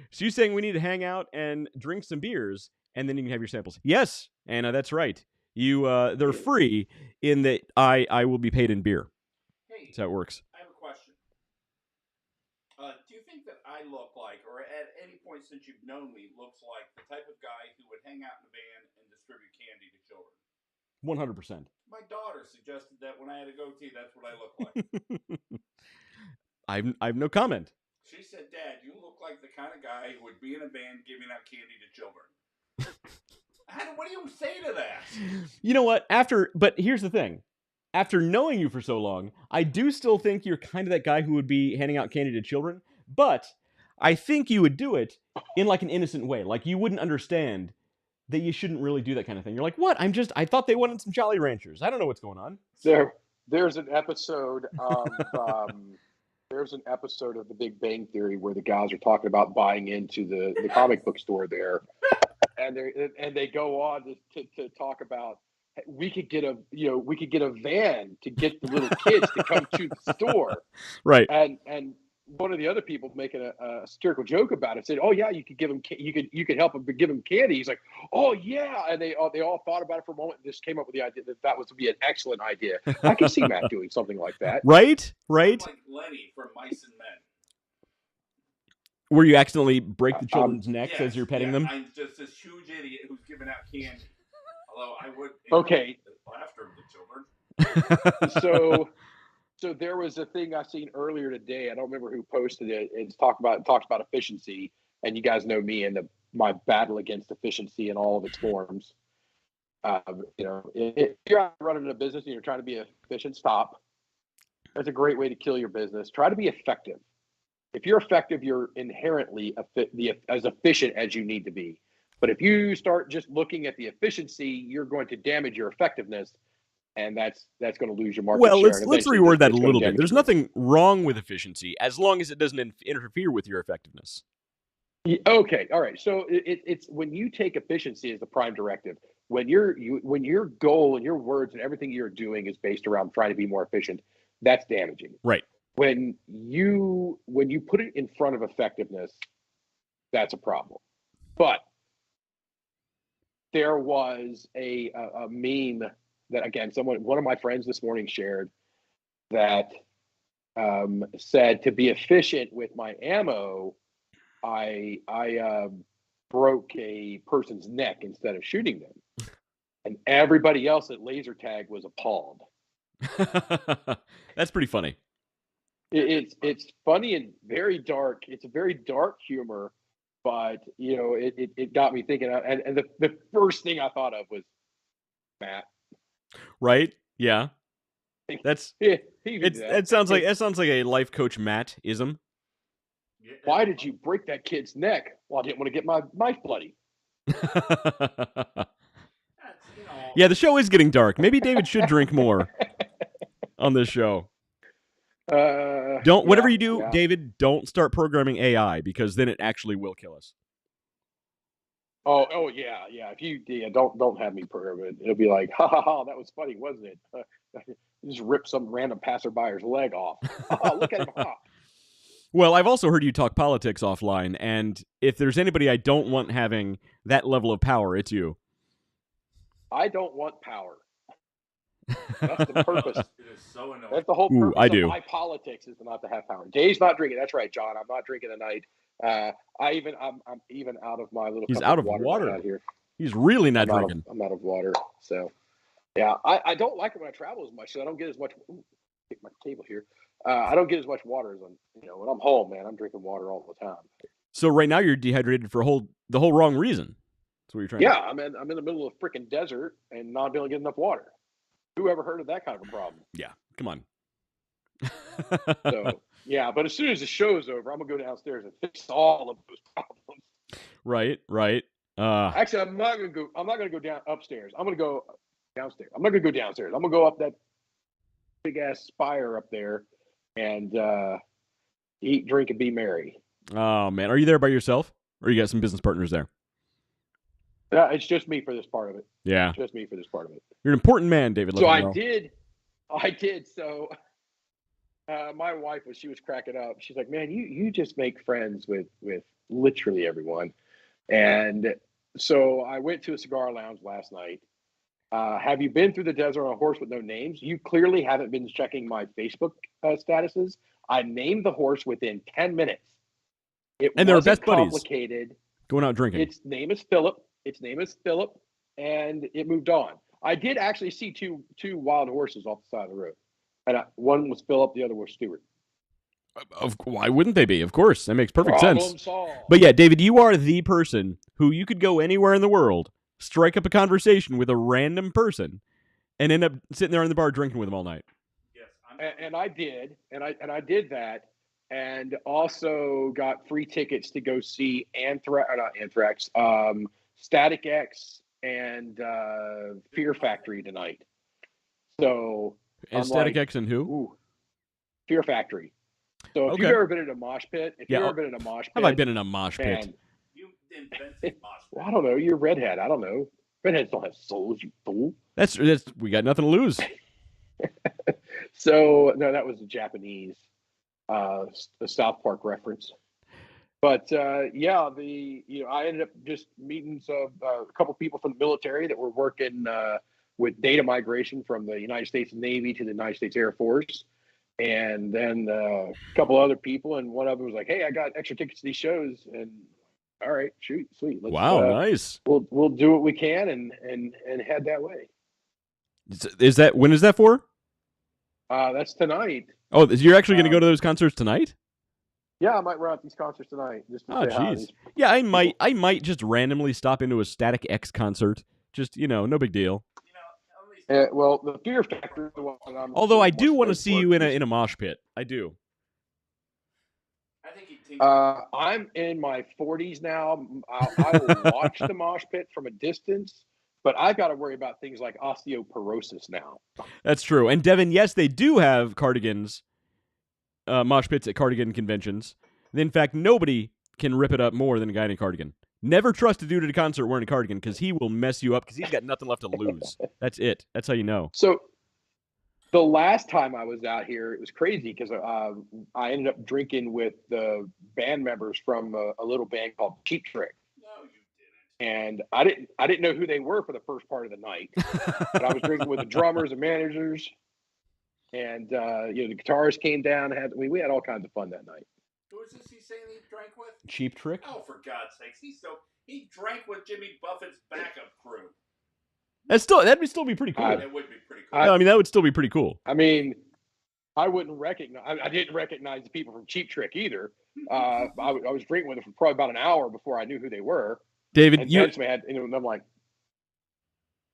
so you're saying we need to hang out and drink some beers and then you can have your samples. Yes, Anna, that's right. You they're free in that I will be paid in beer. Hey, That's how it works. I have a question. Do you think that I look like, or at any point since you've known me, looks like the type of guy who would hang out in a van and distribute candy to children? 100%. My daughter suggested that when I had a goatee, that's what I look like. I've no comment. She said, "Dad, you look like the kind of guy who would be in a van giving out candy to children." What do you say to that? You know what? But here's the thing. After knowing you for so long, I do still think you're kind of that guy who would be handing out candy to children, but I think you would do it in like an innocent way. Like you wouldn't understand that you shouldn't really do that kind of thing. You're like, what? I thought they wanted some Jolly Ranchers. I don't know what's going on. There's an episode of The Big Bang Theory where the guys are talking about buying into the comic book store there, and they go on to talk about we could get a van to get the little kids to come to the store, right? And one of the other people making a satirical joke about it said, "Oh yeah, you could give them, you could help them give them candy." He's like, "Oh yeah," and they all thought about it for a moment and just came up with the idea that was to be an excellent idea. I can see Matt doing something like that. Right. Like Lenny from Mice and Men. Where you accidentally break the children's necks as you're petting them. I'm just this huge idiot who's giving out candy. Although I would laughter of the children. So there was a thing I seen earlier today. I don't remember who posted it. It talks about efficiency, and you guys know me and my battle against efficiency in all of its forms. If you're out running a business and you're trying to be efficient, stop. That's a great way to kill your business. Try to be effective. If you're effective, you're inherently as efficient as you need to be. But if you start just looking at the efficiency, you're going to damage your effectiveness. And that's going to lose your market share. Well, let's reword that a little bit. There's nothing wrong with efficiency as long as it doesn't interfere with your effectiveness. Okay, all right. So it's when you take efficiency as the prime directive, when your goal and your words and everything you're doing is based around trying to be more efficient, that's damaging. Right. When you put it in front of effectiveness, that's a problem. But there was a meme that, again, one of my friends this morning shared that said, to be efficient with my ammo, I broke a person's neck instead of shooting them. And everybody else at laser tag was appalled. That's pretty funny. It's funny and very dark. It's a very dark humor, but it got me thinking. And the first thing I thought of was Matt. Right? Yeah. That sounds like a life coach Matt-ism. Why did you break that kid's neck? Well, I didn't want to get my knife bloody. Yeah, the show is getting dark. Maybe David should drink more on this show. Whatever you do, David, don't start programming AI because then it actually will kill us. Oh yeah. If you don't have me program it, it'll be like, ha ha ha, that was funny, wasn't it? Just rip some random passerbier's leg off. Look at him. Well, I've also heard you talk politics offline, and if there's anybody I don't want having that level of power, it's you. I don't want power. That's the purpose. It is so annoying. That's the whole purpose of my politics is not to have power. Dave's not drinking. That's right, John. I'm not drinking tonight. I'm even out of my little. He's out of water out here. He's really not drinking. I'm out of water. So, yeah, I don't like it when I travel as much. So I don't get as much. Take my table here. I don't get as much water as when I'm home, man. I'm drinking water all the time. So right now you're dehydrated for the whole wrong reason. That's what you're trying. Yeah, I'm in the middle of a freaking desert and not being able to get enough water. Who ever heard of that kind of a problem? Yeah, come on. So yeah, but as soon as the show's over, I'm gonna go downstairs and fix all of those problems. Right. Actually, I'm not gonna go down upstairs. I'm gonna go downstairs. I'm not gonna go downstairs. I'm gonna go up that big ass spire up there and eat, drink, and be merry. Oh man, are you there by yourself, or you got some business partners there? It's just me for this part of it. Yeah, it's just me for this part of it. You're an important man, David. So I did. So my wife she was cracking up. She's like, "Man, you just make friends with literally everyone." And So I went to a cigar lounge last night. Have you been through the desert on a horse with no names? You clearly haven't been checking my Facebook statuses. I named the horse within 10 minutes. It And they were wasn't best buddies. complicated. Going out drinking. Its name is Philip. And it moved on. I did actually see two wild horses off the side of the road, and one was Philip, the other was Stuart. Why wouldn't they be? Of course, that makes perfect Problem sense. solved. But yeah, David, you are the person who you could go anywhere in the world, strike up a conversation with a random person, and end up sitting there in the bar drinking with them all night. Yes, and I did, and I did that, and also got free tickets to go see Static X and Fear Factory tonight. So And Static X and who? Ooh, Fear Factory. So if Okay. you've ever been in a mosh pit, Have I been in a mosh pit? man, you invented mosh pit. well, I don't know. You're a redhead. I don't know. Redheads don't have souls, you fool. That's we got nothing to lose. So no, that was a Japanese, the South Park reference. But yeah, I ended up just meeting a couple people from the military that were working with data migration from the United States Navy to the United States Air Force, and then a couple other people, and one of them was like, "Hey, I got extra tickets to these shows," and all right, shoot, sweet, let's, Wow, nice. We'll do what we can and head that way. When is that for? That's tonight. Oh, you're actually going to go to those concerts tonight? Yeah, I might run out these concerts tonight. Just to Oh, say hi. jeez. Yeah, I might just randomly stop into a Static X concert. Just, no big deal. Well, the Fear Factory is the one that I'm. Although I do want to see you in a mosh pit. I do. I think he I'm in my 40s now. I will watch the mosh pit from a distance, but I've got to worry about things like osteoporosis now. That's true. And Devin, yes, they do have cardigans, mosh pits at cardigan conventions. In fact, nobody can rip it up more than a guy in a cardigan. Never trust a dude at a concert wearing a cardigan because he will mess you up because he's got nothing left to lose. That's it. That's how you know. So the last time I was out here, it was crazy because I ended up drinking with the band members from a little band called Cheap Trick. No, you didn't. And I didn't know who they were for the first part of the night, but I was drinking with the drummers and managers, and the guitarist came down. We had all kinds of fun that night. Who was this he's saying he drank with? Cheap Trick? Oh, for God's sakes. He drank with Jimmy Buffett's backup crew. That'd still be pretty cool. It would be pretty cool. I mean, that would still be pretty cool. I mean, I wouldn't recognize. I didn't recognize the people from Cheap Trick either. I was drinking with them for probably about an hour before I knew who they were. David, And I'm like,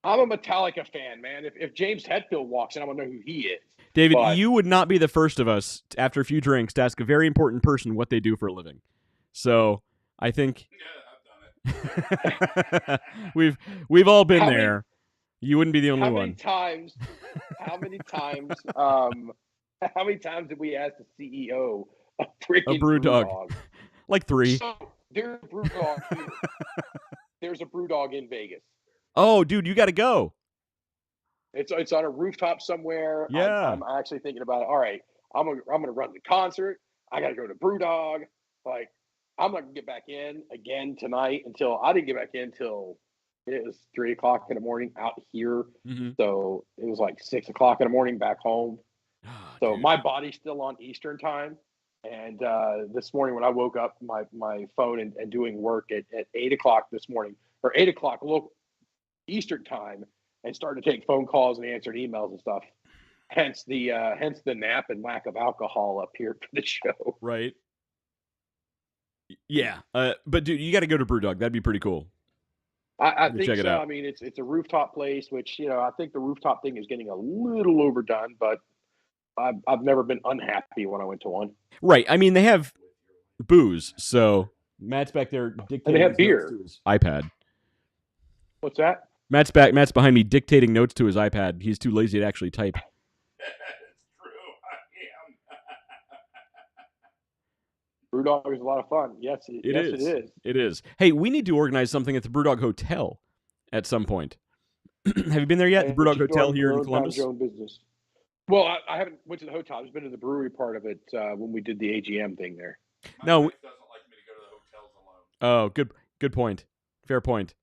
I'm a Metallica fan, man. If James Hetfield walks in, I'm gonna know who he is. David, But you would not be the first of us after a few drinks to ask a very important person what they do for a living. So I think Yeah, I've done it. we've all been How many- there. You wouldn't be the only how one. many times? How many times did we ask the CEO of freaking Brewdog? Like 3. So, there's a Brewdog here. There's a Brewdog in Vegas. Oh, dude, you got to go. It's on a rooftop somewhere. Yeah. I'm actually thinking about it. All right, I'm gonna run the concert. I gotta go to Brewdog. Like, I'm not gonna get back in again tonight until I didn't get back in until it was 3:00 in the morning out here. Mm-hmm. So it was like 6:00 in the morning back home. So Dude. my body's still on Eastern time. And this morning when I woke up, my phone and doing work at 8:00 this morning, or 8:00 local Eastern time, and started to take phone calls and answered emails and stuff. Hence the nap and lack of alcohol up here for the show. Right. Yeah. But dude, you got to go to Brewdog. That'd be pretty cool. I Go think check so. it out. I mean, it's a rooftop place, which I think the rooftop thing is getting a little overdone, but I've never been unhappy when I went to one. Right. I mean, they have booze, so Matt's back there dictating. And they have his beer. notes to his iPad. What's that? Matt's behind me dictating notes to his iPad. He's too lazy to actually type. It's true. I am. Brewdog is a lot of fun. Yes, it is. It is. Hey, we need to organize something at the Brewdog Hotel at some point. Have you been there yet? The Brewdog Hotel here in Columbus? Your own business. Well, I haven't went to the hotel. I've just been to the brewery part of it when we did the AGM thing there. No. My wife doesn't like me to go to the hotels alone. Oh, good point. Fair point.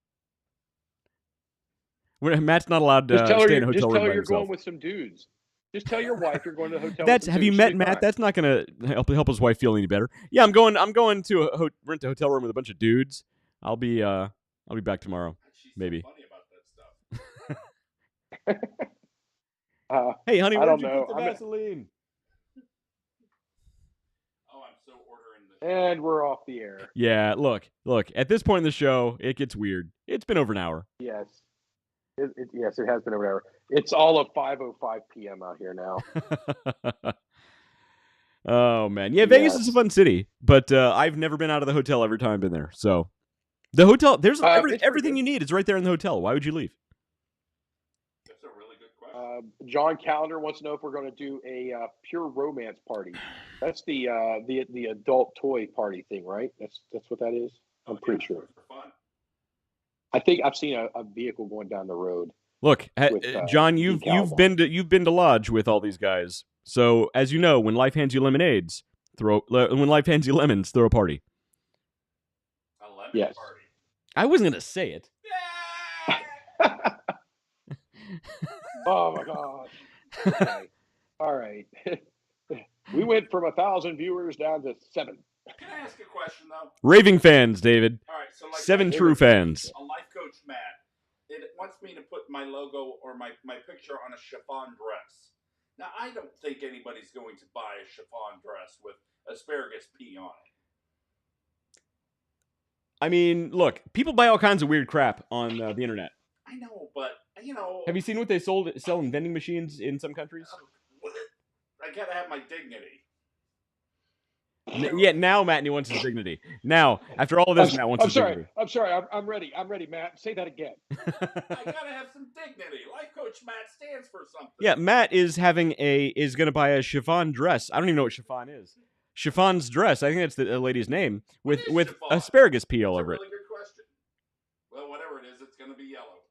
Matt's not allowed to Just tell stay in a her. hotel Just room tell her by you're himself. going with some dudes. Just tell your wife you're going to the hotel. That's with some have you dudes. met She'll be Matt? fine. That's not gonna help his wife feel any better. Yeah, I'm going to rent a hotel room with a bunch of dudes. I'll be back tomorrow. She's Maybe. so funny about that stuff. Hey, honey, I where'd don't you know. put the Vaseline? Oh, I'm so ordering the. And we're off the air. Yeah, look. At this point in the show, it gets weird. It's been over an hour. Yes. Yes, it has been over an hour. It's all of 5:05 p.m. out here now. Oh man, yeah, Vegas is a Yes. fun city, but I've never been out of the hotel every time I've been there. So the hotel, there's It's pretty everything good. you need. It's right there in the hotel. Why would you leave? That's a really good question. John Calendar wants to know if we're going to do a pure romance party. That's the adult toy party thing, right? That's what that is. I'm pretty sure. For fun. I think I've seen a vehicle going down the road. Look, With, John, you've decals been to Lodge with all these guys. So as you know, when life hands you lemonades, when life hands you lemons, throw a party. A lemon Yes. party. I wasn't gonna say it. Oh my gosh. Okay. All right. We went from 1,000 viewers down to 7. Can I ask a question though? Raving fans, David. All right, so like 7 David- true fans. a life coach Matt, it wants me to put my logo or my picture on a chiffon dress. Now I don't think anybody's going to buy a chiffon dress with asparagus pea on it. I mean, look, people buy all kinds of weird crap on the internet. I know, but Have you seen what they sell in vending machines in some countries? I gotta have my dignity. Yeah, now Matt wants his dignity. Now, after all of this, Matt wants I'm his sorry. dignity. I'm sorry. I'm ready. I'm ready, Matt. Say that again. I gotta have some dignity. Life coach Matt stands for something. Yeah, Matt is going to buy a chiffon dress. I don't even know what chiffon is. Chiffon's dress. I think that's the lady's name with chiffon? asparagus pea all That's a over really it. good question. Well, whatever it is, it's gonna be yellow.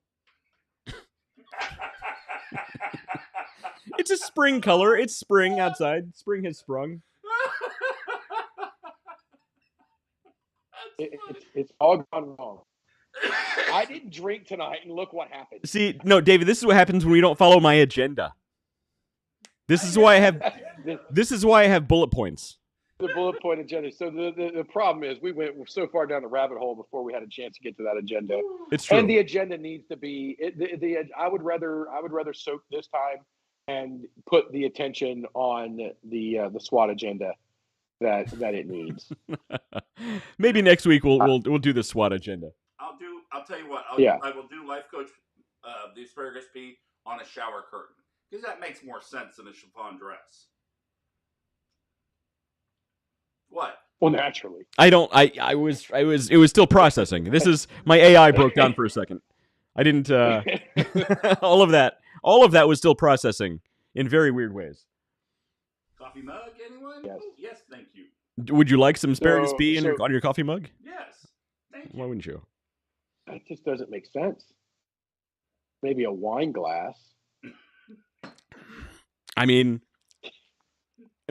It's a spring color. It's spring outside. Spring has sprung. It's all gone wrong. I didn't drink tonight, and look what happened. See, no, David, this is what happens when we don't follow my agenda. This is why I have bullet points. The bullet point agenda. So the problem is we're so far down the rabbit hole before we had a chance to get to that agenda. It's true. And the agenda needs to be I would rather soak this time and put the attention on the SWOT agenda that it needs. Maybe next week we'll do the SWOT agenda. I'll tell you what. Yeah. I will do life coach the asparagus pea on a shower curtain because that makes more sense than a chiffon dress. What? Well, naturally. It was still processing. This is my AI broke down for a second. I didn't all of that was still processing in very weird ways. Coffee mug, anyone? Yes. Oh, yes, thank you. Would you like some asparagus So- pea so- on your coffee mug? Yes, thank Why you. wouldn't you? That just doesn't make sense. Maybe a wine glass. I mean,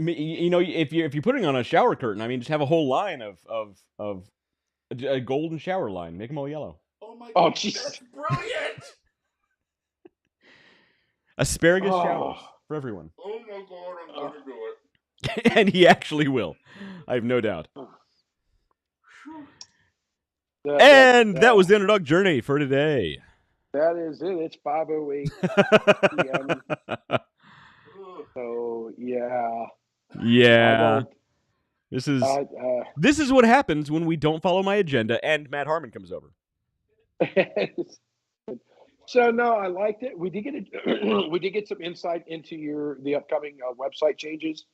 you know, if you're putting on a shower curtain, I mean, just have a whole line of a golden shower line. Make them all yellow. Oh my Oh, god, jeez. that's brilliant! Asparagus Oh. showers for everyone. Oh my god, I'm gonna do it. And he actually will. I have no doubt. And that was the Underdog Journey for today. That is it. It's 5:08 p.m. So yeah. Yeah. This is I this is what happens when we don't follow my agenda and Matt Harmon comes over. So no, I liked it. We did get we did get some insight into the upcoming website changes.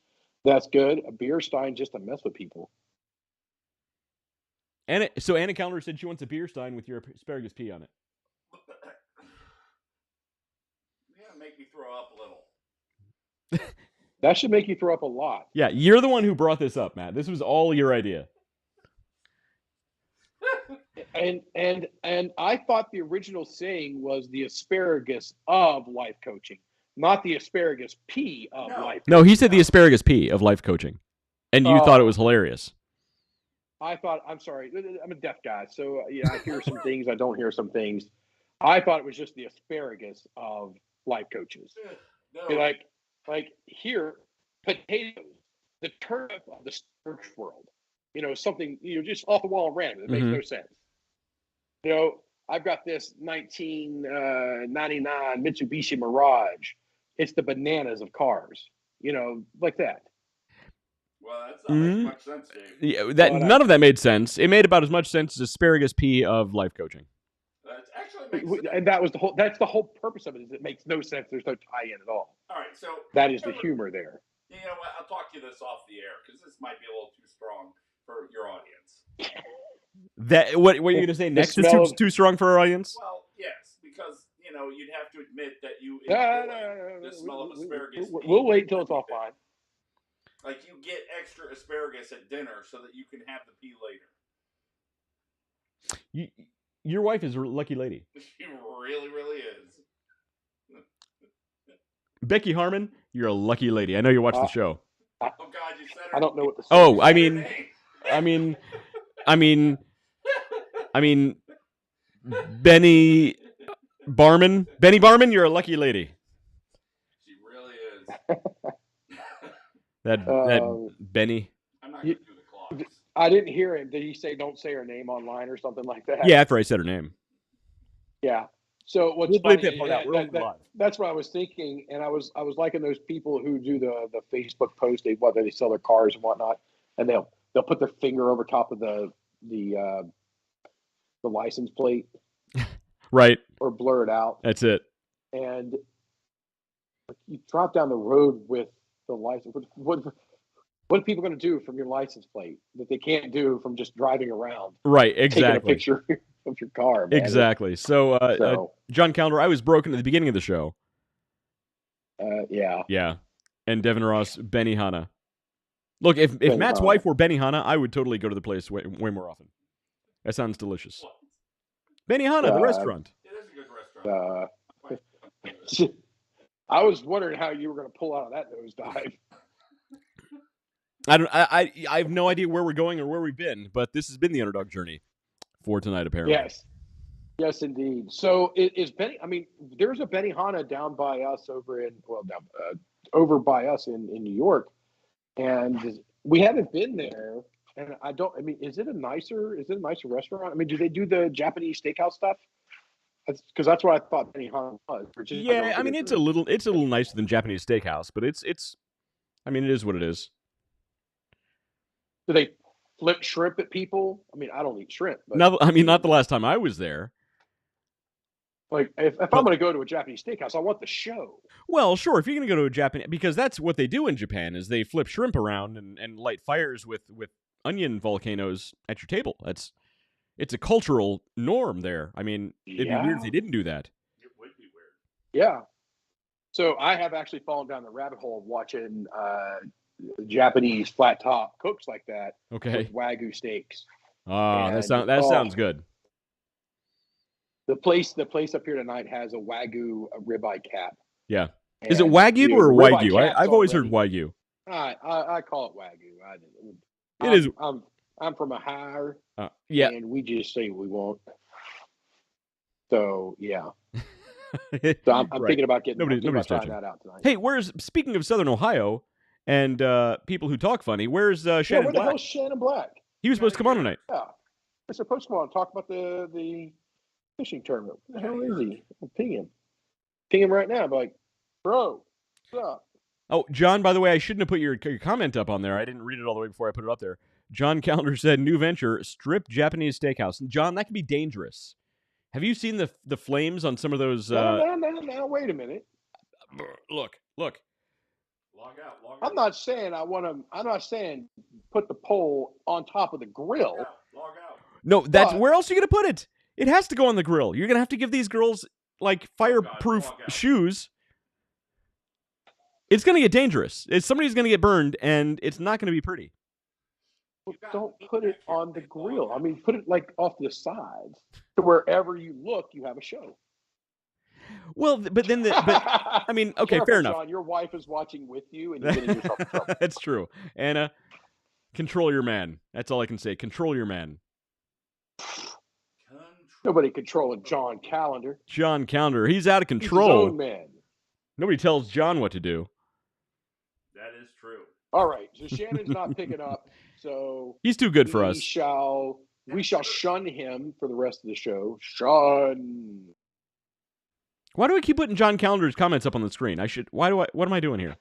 That's good. A beer stein just to mess with people. So Anna Calendar said she wants a beer stein with your asparagus pea on it. Yeah, make me throw up a little. That should make you throw up a lot. Yeah, you're the one who brought this up, Matt. This was all your idea. And I thought the original saying was the asparagus of life coaching, not the asparagus pea of No. life. No, he said the asparagus pea of life coaching. And you thought it was hilarious. I'm sorry, I'm a deaf guy, so yeah, I hear some things, I don't hear some things. I thought it was just the asparagus of life coaches. No. Like here, potatoes, the turnip of the search world. Something just off the wall and random. It makes no sense. I've got this 1999 Mitsubishi Mirage. It's the bananas of cars. Like that. Well, that's not making much sense, Dave. Yeah, none of that made sense. It made about as much sense as asparagus pea of life coaching. That actually makes sense. And that's the whole purpose of it. Is it makes no sense. There's no tie-in at all. All right, so that is the humor there. You know what? I'll talk to you this off the air because this might be a little too strong for your audience. What are you going to say next is too strong for our audience? Well, yes, because you'd have to admit that you enjoy the smell of asparagus. We'll wait until it's offline. Like you get extra asparagus at dinner so that you can have the pea later. Your wife is a lucky lady. She really, really is. Becky Harmon, you're a lucky lady. I know you watch the show. Oh God, you said her. I don't know what to say. Oh, I mean, Benny Barman, you're a lucky lady. She really is. that Benny. I'm not going to do the clocks. I didn't hear him. Did he say don't say her name online or something like that? Yeah, after I said her name. Yeah. So what's we'll funny, that part out. that's what I was thinking, and I was liking those people who do the Facebook post. They sell their cars and whatnot, and they'll put their finger over top of the license plate, right, or blur it out. That's it. And you drop down the road with the license. What are people going to do from your license plate that they can't do from just driving around? Right, exactly. Taking a picture of your car, man. Exactly. So, John Calendar, I was broken at the beginning of the show. Yeah. Yeah. And Devin Ross, Benihana. Look, if Matt's wife were Benihana, I would totally go to the place way more often. That sounds delicious. What? Benihana, the restaurant. It is a good restaurant. I was wondering how you were going to pull out of that nosedive. I have no idea where we're going or where we've been, but this has been the Underdog journey for tonight, apparently. Yes, indeed. So is Benny? I mean, there's a Benihana down by us over by us in New York, and we haven't been there. And is it a nicer restaurant? I mean, do they do the Japanese steakhouse stuff? Because that's what I thought Benihana was. Yeah, I mean, it's a little nicer than Japanese steakhouse, but it's. I mean, it is what it is. Do they flip shrimp at people? I mean, I don't eat shrimp. But no, I mean, not the last time I was there. Like, if I'm going to go to a Japanese steakhouse, I want the show. Well, sure, if you're going to go to a Japanese, because that's what they do in Japan, is they flip shrimp around and light fires with onion volcanoes at your table. It's a cultural norm there. I mean, it'd be weird if they didn't do that. It would be weird. Yeah. So I have actually fallen down the rabbit hole of watching Japanese flat top cooks like that. Okay. With Wagyu steaks. That sounds good. The place up here tonight has a Wagyu ribeye cap. Yeah. Is it Wagyu or Wagyu? I've always heard Wagyu. I call it Wagyu. It is. I'm from a higher. Yeah. And we just say what we want. So yeah. So I'm thinking about getting nobody's trying that out tonight. Hey, speaking of Southern Ohio and people who talk funny, where's Shannon where Black? the hell's Shannon Black? He was supposed to come on tonight. Yeah. They're supposed to come on and talk about the fishing tournament. Where the hell is he? I'll ping him. Ping him right now. I'm like, bro, what's up? Oh, John, by the way, I shouldn't have put your comment up on there. I didn't read it all the way before I put it up there. John Calendar said, new venture, strip Japanese steakhouse. And John, that could be dangerous. Have you seen the flames on some of those? No, wait a minute. Look. Log out. I'm not saying I'm not saying put the pole on top of the grill. Log out. No, where else are you going to put it? It has to go on the grill. You're going to have to give these girls, like, fireproof shoes. It's going to get dangerous. Somebody's going to get burned, and it's not going to be pretty. Well, don't put it on the grill. I mean, put it, like, off the sides. To wherever you look, you have a show. Well, but I mean, okay, Careful, fair enough. John, your wife is watching with you, and you're getting yourself in trouble. That's true. Anna, control your man. That's all I can say. Control your man. Nobody controlling John Calendar. John Calendar. He's out of He's his control. own man. Nobody tells John what to do. That is true. All right, so Shannon's not picking up, so He's too good for we us. shall shun him for the rest of the show. Shun. Why do I keep putting John Calendar's comments up on the screen? What am I doing here?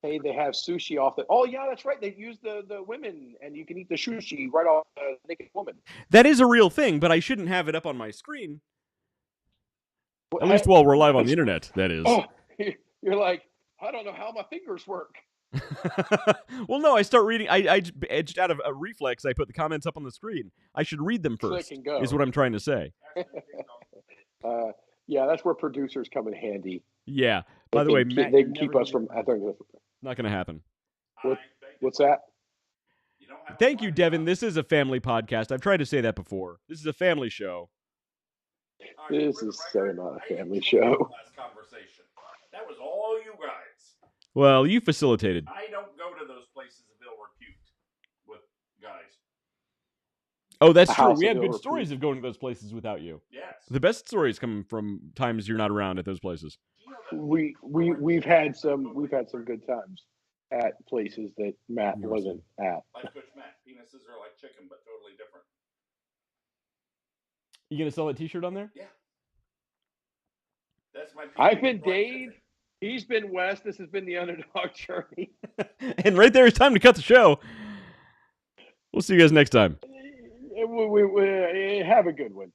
Hey, they have sushi off the. Oh yeah, that's right. They use the women, and you can eat the sushi right off the naked woman. That is a real thing, but I shouldn't have it up on my screen. At least while we're live on the internet, that is. Oh, you're like, I don't know how my fingers work. Well, no, I start reading. I just out of a reflex, I put the comments up on the screen. I should read them first. Click and go. Is what I'm trying to say. Yeah, that's where producers come in handy. Yeah. By the way, Matt, they can keep us from. I think not going to happen. What's that? Thank you, Devin. This is a family podcast. I've tried to say that before. This is a family show. This is so not a family show. That was all you guys. Well, you facilitated. I don't go to those places of ill repute with guys. Oh, that's true. We have good stories of going to those places without you. Yes. The best stories come from times you're not around at those places. We've had some good times at places that Matt wasn't at. Like Coach Matt, penises are like chicken, but totally different. You gonna sell a T-shirt on there? Yeah. That's my. I've been Dave. He's been Wes. This has been the Underdog Journey. And right there, it's time to cut the show. We'll see you guys next time. We have a good one.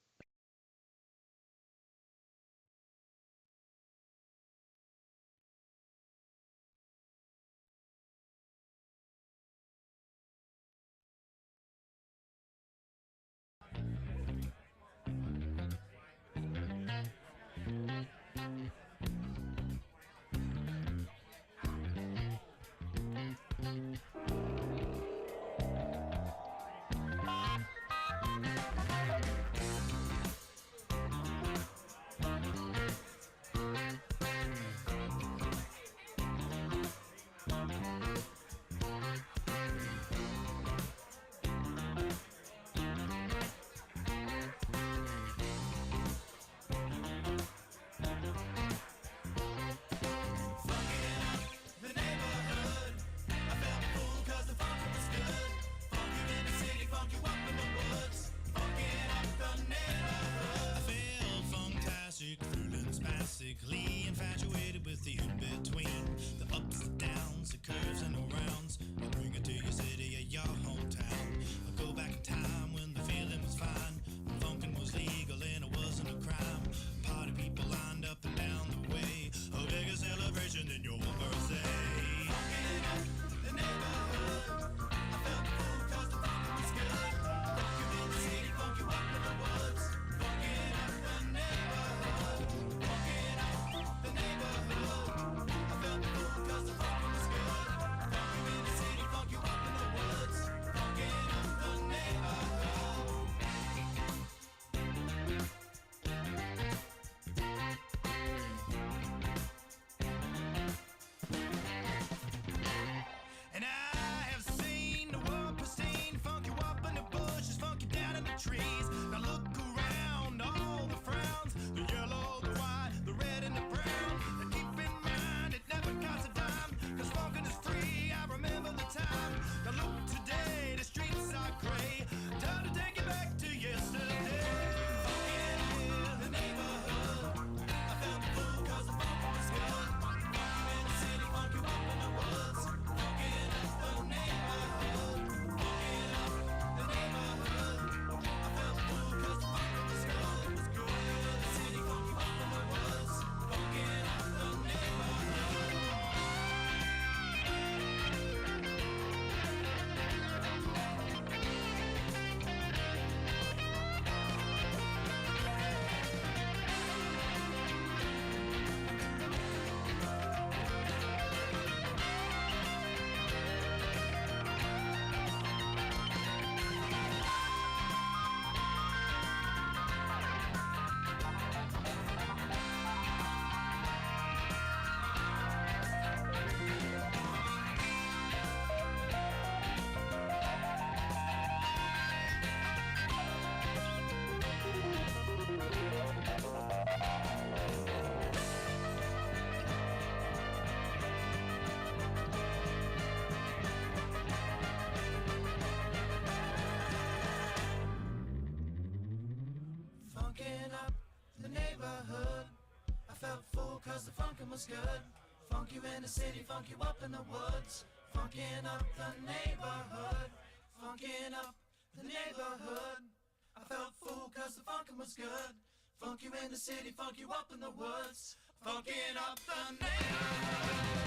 was good. Funk you in the city, funk you up in the woods. Funkin' up the neighborhood. Funkin' up the neighborhood. I felt full cause the funkin' was good. Funk you in the city, funk you up in the woods. Funkin' up the neighborhood.